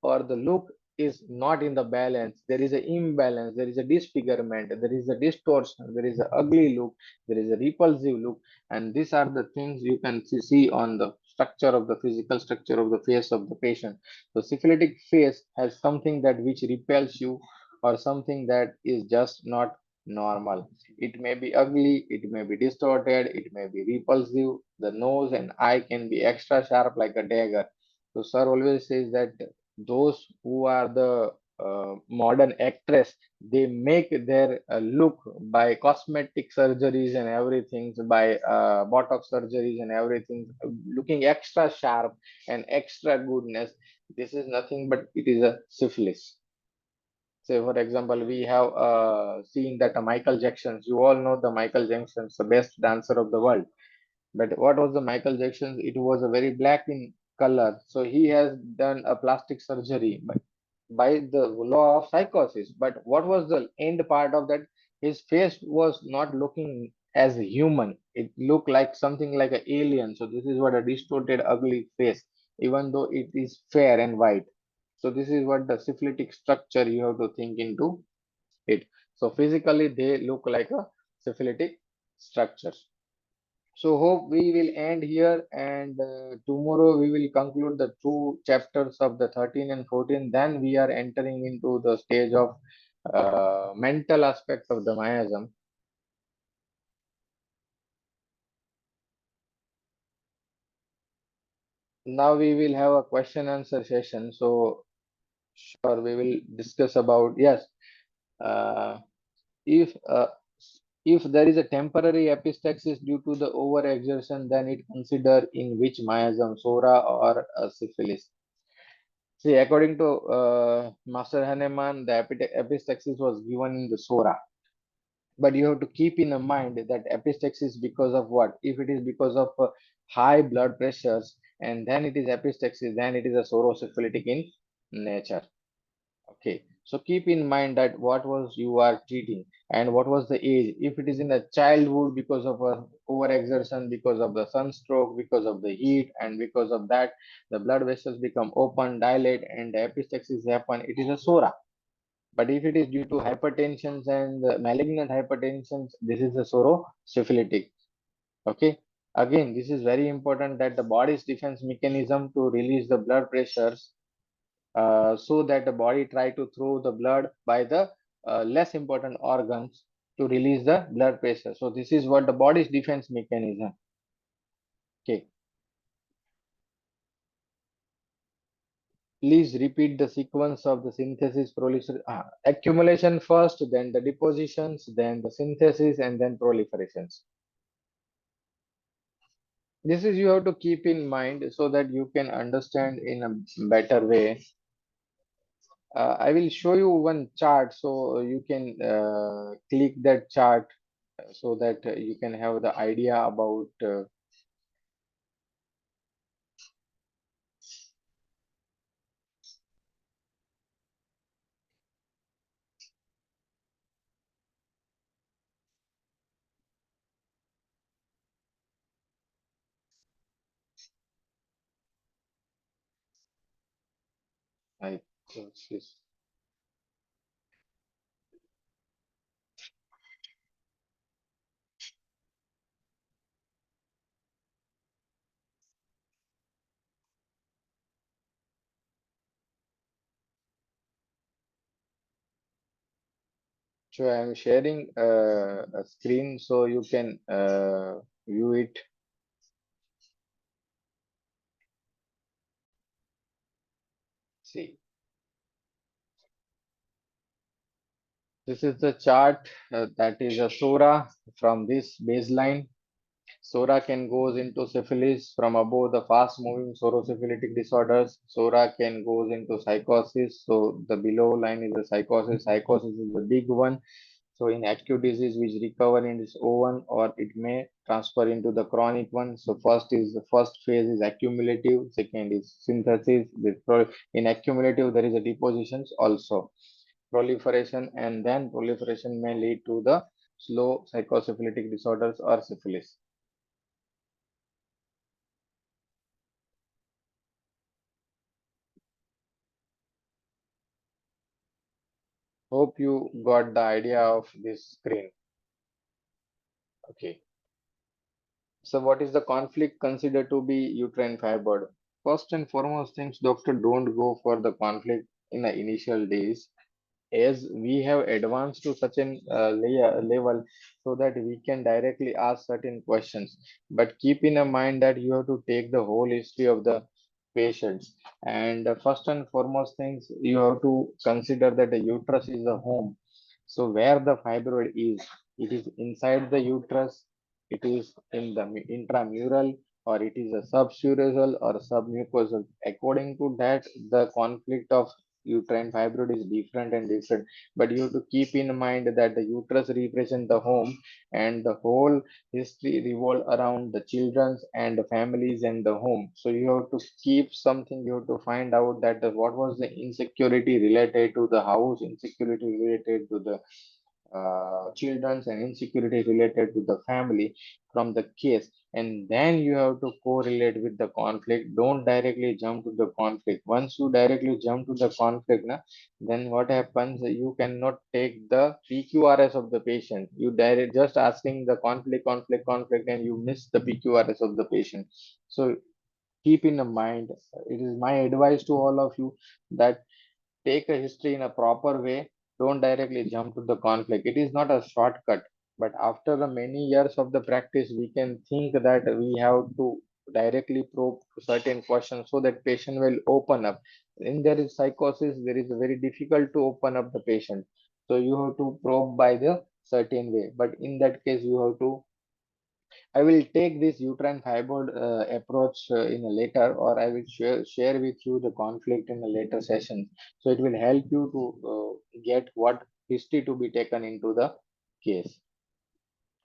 or the look is not in the balance. There is an imbalance, there is a disfigurement, there is a distortion, there is an ugly look, there is a repulsive look, and these are the things you can see on the structure of the physical structure of the face of the patient. So syphilitic face has something that which repels you, or something that is just not normal. It may be ugly, it may be distorted, it may be repulsive. The nose and eye can be extra sharp like a dagger. So sir always says that those who are the modern actress, they make their look by cosmetic surgeries and everything, by botox surgeries and everything, looking extra sharp and extra goodness. This is nothing but it is a syphilis. Say, for example, we have seen that Michael Jackson, you all know the Michael Jackson, the best dancer of the world. But what was the Michael Jackson? It was a very black in color. So he has done a plastic surgery by the law of psychosis. But what was the end part of that? His face was not looking as human. It looked like something like an alien. So this is what a distorted, ugly face, even though it is fair and white. So this is what the syphilitic structure you have to think into it. So physically they look like a syphilitic structure. So hope we will end here, and tomorrow we will conclude the two chapters of the 13 and 14. Then we are entering into the stage of mental aspects of the miasm. Now we will have a question answer session. So sure we will discuss about, yes, uh, if if there is a temporary epistaxis due to the overexertion, then it consider in which miasm, sora or syphilis. See, according to Master Hahnemann, the epistaxis was given in the sora. But you have to keep in mind that epistaxis because of what? If it is because of high blood pressures and then it is epistaxis, then it is a sorosyphilitic in nature. Okay, so keep in mind that what was you are treating and what was the age. If it is in the childhood because of overexertion, because of the sunstroke, because of the heat, and because of that, the blood vessels become open, dilate, and the epistaxis happen. It is a sora. But if it is due to hypertensions and malignant hypertensions, this is a sorosyphilitic. Okay. Again, this is very important that the body's defense mechanism to release the blood pressures, so that the body try to throw the blood by the less important organs to release the blood pressure. So this is what the body's defense mechanism. Okay, please repeat the sequence of the synthesis, proliferation, accumulation first, then the depositions, then the synthesis, and then proliferations. This is you have to keep in mind so that you can understand in a better way. I will show you one chart so you can click that chart so that you can have the idea about I think this. So I'm sharing a screen so you can view it. See, this is the chart that is a SORA from this baseline. Sora can goes into syphilis from above the fast moving sorosyphilitic disorders. Sora can goes into psychosis. So the below line is the psychosis. Psychosis is the big one. So in acute disease which recover in its own or it may transfer into the chronic one. So the first phase is accumulative. Second is synthesis. In accumulative there is a depositions also. Proliferation, and then proliferation may lead to the slow psychosyphilitic disorders or syphilis. Hope you got the idea of this screen. Okay. So what is the conflict considered to be uterine fibroid? First and foremost things, doctor, don't go for the conflict in the initial days, as we have advanced to such an level so that we can directly ask certain questions. But keep in mind that you have to take the whole history of the patients. And first and foremost things, you have to consider that the uterus is a home. So where the fibroid is, it is inside the uterus, it is in the intramural, or it is a subserosal or submucosal. According to that, the conflict of uterine fibroid is different and different. But you have to keep in mind that the uterus represents the home, and the whole history revolve around the children's and the families and the home. So you have to keep something, you have to find out that what was the insecurity related to the house, insecurity related to the children's, and insecurity related to the family from the case, and then you have to correlate with the conflict. Don't directly jump to the conflict. Once you directly jump to the conflict na, then what happens, you cannot take the PQRS of the patient. You direct just asking the conflict, and you miss the PQRS of the patient. So keep in mind, it is my advice to all of you that take a history in a proper way. Don't directly jump to the conflict. It is not a shortcut, but after the many years of the practice, we can think that we have to directly probe certain questions so that patient will open up. When there is psychosis, there is very difficult to open up the patient. So you have to probe by the certain way. But in that case, you have to, I will take this uterine fibroid approach in a later, or I will share with you the conflict in a later session. So it will help you to get what history to be taken into the case.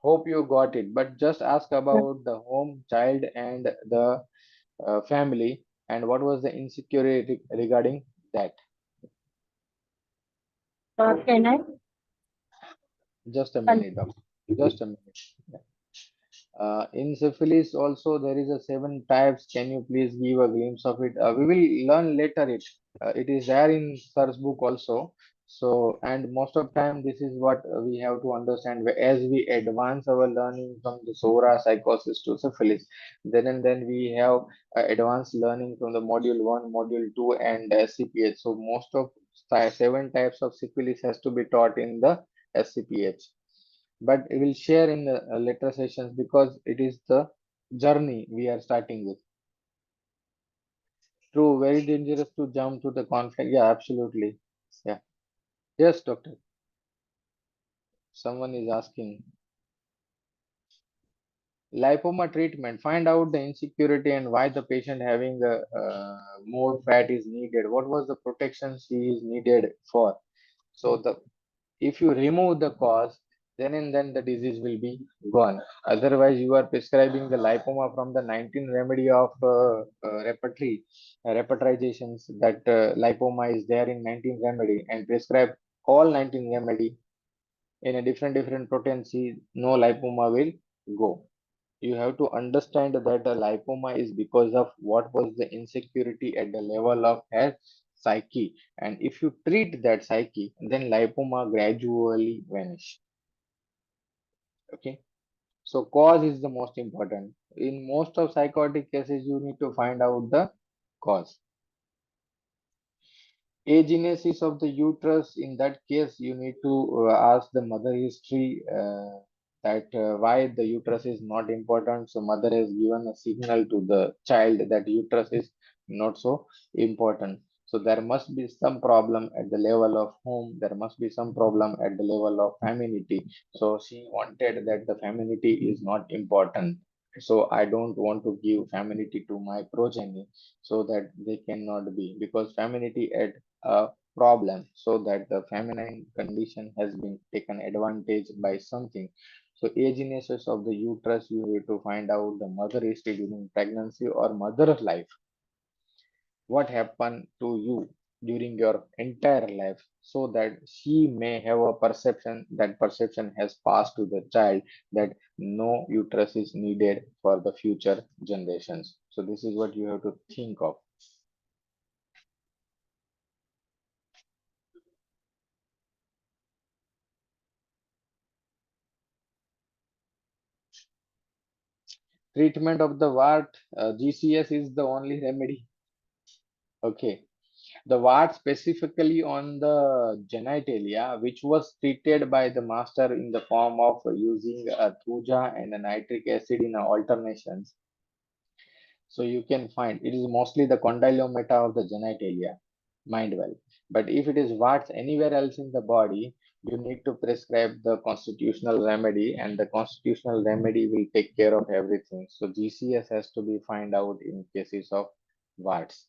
Hope you got it. But just ask about the home, child, and the family, and what was the insecurity regarding that. Can I? Just a minute, doctor. Just a minute. In syphilis also there is a 7 types. Can you please give a glimpse of it? We will learn later it. It is there in sir's book also. So, and most of time this is what we have to understand as we advance our learning from the SORA psychosis to syphilis. Then and then we have advanced learning from the module 1, module 2 and SCPH. So most of 7 types of syphilis has to be taught in the SCPH, but we will share in the later sessions because it is the journey we are starting with. True, very dangerous to jump to the conflict. Yeah, absolutely. Yeah. Yes, doctor. Someone is asking. Lipoma treatment. Find out the insecurity and why the patient having a more fat is needed. What was the protection she is needed for? So the if you remove the cause, then and then the disease will be gone. Otherwise, you are prescribing the lipoma from the 19 remedy of repertory, repertorizations, that lipoma is there in 19 remedy, and prescribe all 19 remedy in a different potency, no lipoma will go. You have to understand that the lipoma is because of what was the insecurity at the level of her psyche, and if you treat that psyche, then lipoma gradually vanish. Okay, so cause is the most important. In most of psychotic cases, you need to find out the cause. Agenesis of the uterus, in that case, you need to ask the mother history, that why the uterus is not important. So mother has given a signal to the child that uterus is not so important. So there must be some problem at the level of home. There must be some problem at the level of femininity. So she wanted that the femininity is not important. So I don't want to give femininity to my progeny so that they cannot be, because femininity at a problem, so that the feminine condition has been taken advantage by something. So agenesis of the uterus, you have to find out the mother history during pregnancy or mother's life. What happened to you during your entire life, so that she may have a perception, that perception has passed to the child, that no uterus is needed for the future generations. So this is what you have to think of. treatment of the wart, GCS is the only remedy. Okay. The wart specifically on the genitalia, which was treated by the master in the form of using a thuja and a nitric acid in alternations. So you can find it is mostly the condylomata of the genitalia, mind well. But if it is warts anywhere else in the body, you need to prescribe the constitutional remedy, and the constitutional remedy will take care of everything. So GCS has to be find out in cases of warts.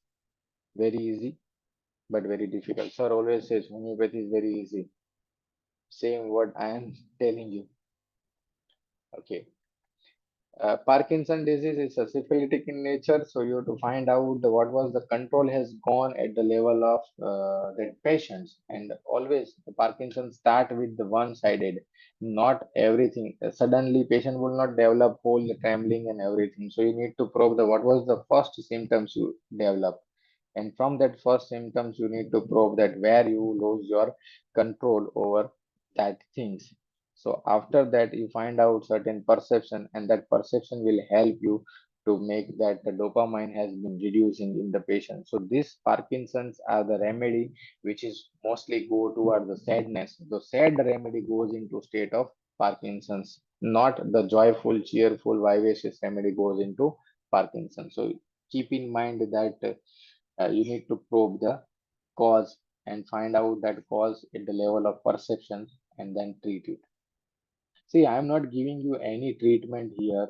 Very easy, but very difficult. Sir always says homeopathy is very easy. Same what I am telling you. Okay. Parkinson disease is a syphilitic in nature, so you have to find out what was the control has gone at the level of the patients. And always the Parkinson start with the one-sided, not everything. Suddenly, patient will not develop whole trembling and everything. So you need to probe the what was the first symptoms you develop, and from that first symptoms you need to probe that where you lose your control over that things. So after that, you find out certain perception, and that perception will help you to make that the dopamine has been reducing in the patient. So these Parkinson's are the remedy which is mostly go toward the sadness. The sad remedy goes into state of Parkinson's, not the joyful, cheerful, vivacious remedy goes into Parkinson's. So keep in mind that you need to probe the cause and find out that cause at the level of perception and then treat it. See, I am not giving you any treatment here.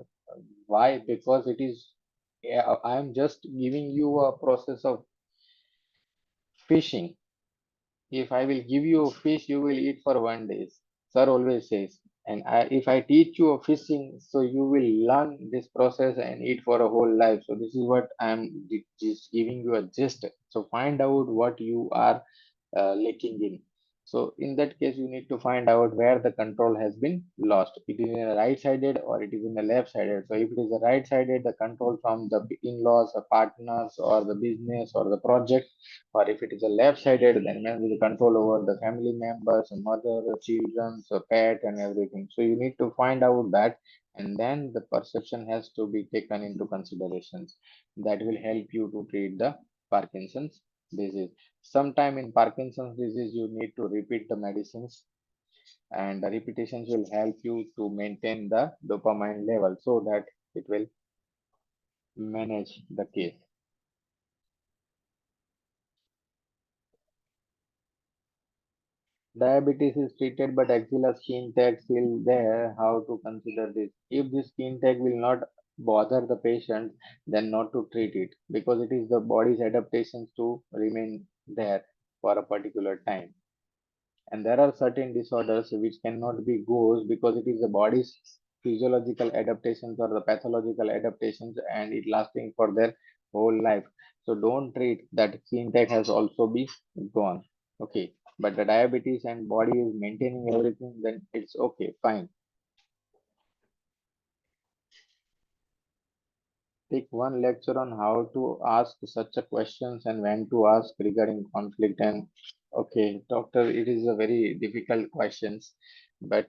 Why? Because it is, yeah, I am just giving you a process of fishing. If I will give you a fish, you will eat for 1 day. Sir always says. And if I teach you a fishing, so you will learn this process and eat for a whole life. So this is what I am just giving you a gist. So find out what you are leaking in. So in that case, you need to find out where the control has been lost. It is in a right-sided or it is in the left-sided. So if it is a right-sided, the control from the in-laws, or partners, or the business, or the project, or if it is a left-sided, then maybe the control over the family members, mother, children, so pet, and everything. So you need to find out that, and then the perception has to be taken into considerations. That will help you to treat the Parkinson's disease. Sometime in Parkinson's disease, you need to repeat the medicines, and the repetitions will help you to maintain the dopamine level so that it will manage the case. Diabetes is treated, but axilla skin tag still there. How to consider this? If this skin tag will not bother the patient, then not to treat it, because it is the body's adaptations to remain there for a particular time. And there are certain disorders which cannot be ghost because it is the body's physiological adaptations or the pathological adaptations, and it lasting for their whole life. So don't treat that intake has also be gone. Okay. But the diabetes and body is maintaining everything, then it's okay, fine. Take one lecture on how to ask such a questions and when to ask regarding conflict. And okay, doctor, it is a very difficult questions, but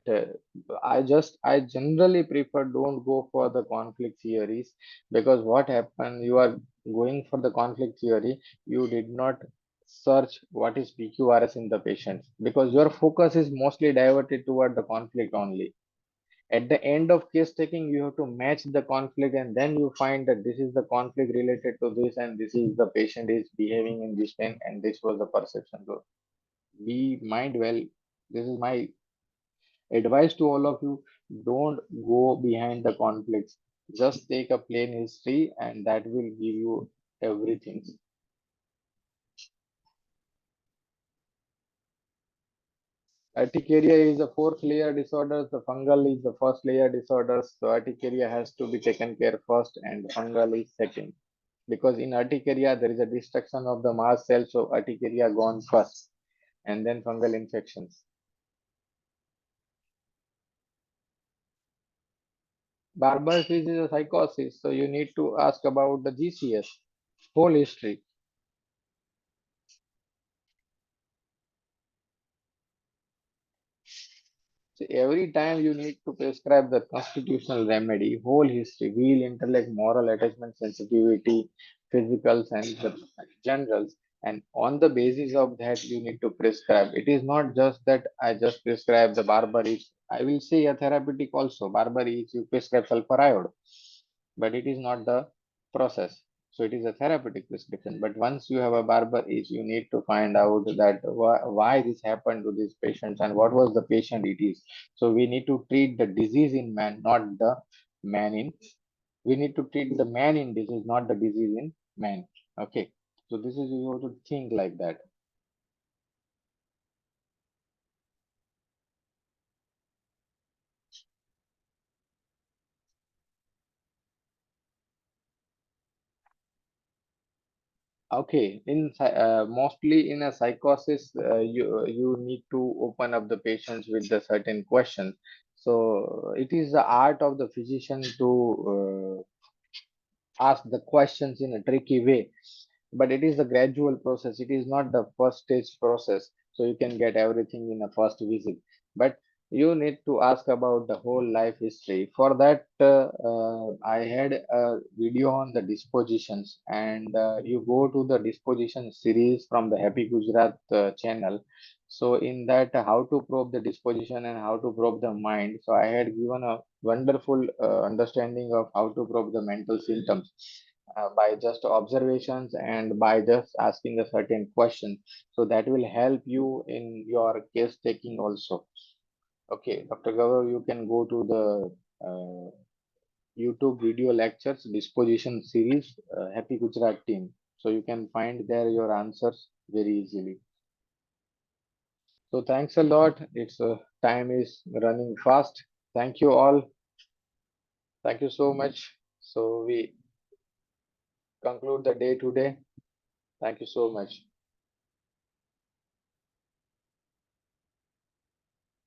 I generally prefer don't go for the conflict theories, because what happened, you are going for the conflict theory, you did not search what is PQRS in the patients, because your focus is mostly diverted toward the conflict only. At the end of case taking, you have to match the conflict, and then you find that this is the conflict related to this, and this is the patient is behaving in this way, and this was the perception. So be mind well. This is my advice to all of you. Don't go behind the conflicts. Just take a plain history, and that will give you everything. Urticaria is a fourth layer disorder. The fungal is the first layer disorder. So urticaria has to be taken care first, and fungal is second. Because in urticaria there is a destruction of the mast cells, so urticaria gone first, and then fungal infections. Barber's disease is a psychosis, so you need to ask about the GCS whole history. So every time you need to prescribe the constitutional remedy, whole history, will, intellect, moral, attachment, sensitivity, physicals, and the generals. And on the basis of that, you need to prescribe. It is not just that I just prescribe the barber itch. I will say a therapeutic also. Barber itch, you prescribe sulfur iode, but it is not the process. So it is a therapeutic prescription. But once you have a barber itch, you need to find out that why this happened to these patients and what was the patient it is. So we need to treat the disease in man, not the man in. We need to treat the man in disease, not the disease in man. Okay. So this is you have to think like that. Okay, mostly in a psychosis, you need to open up the patients with the certain questions. So it is the art of the physician to ask the questions in a tricky way, but it is a gradual process. It is not the first stage process, so you can get everything in a first visit. But you need to ask about the whole life history. For that, I had a video on the dispositions, and you go to the disposition series from the Happy Gujarat channel. So in that, how to probe the disposition and how to probe the mind. So I had given a wonderful understanding of how to probe the mental symptoms by just observations and by just asking a certain question. So that will help you in your case taking also. Okay, Dr. Gaurav, you can go to the YouTube video lectures disposition series, Happy Gujarat team. So you can find there your answers very easily. So thanks a lot. It's time is running fast. Thank you all. Thank you so much. So we conclude the day today. Thank you so much.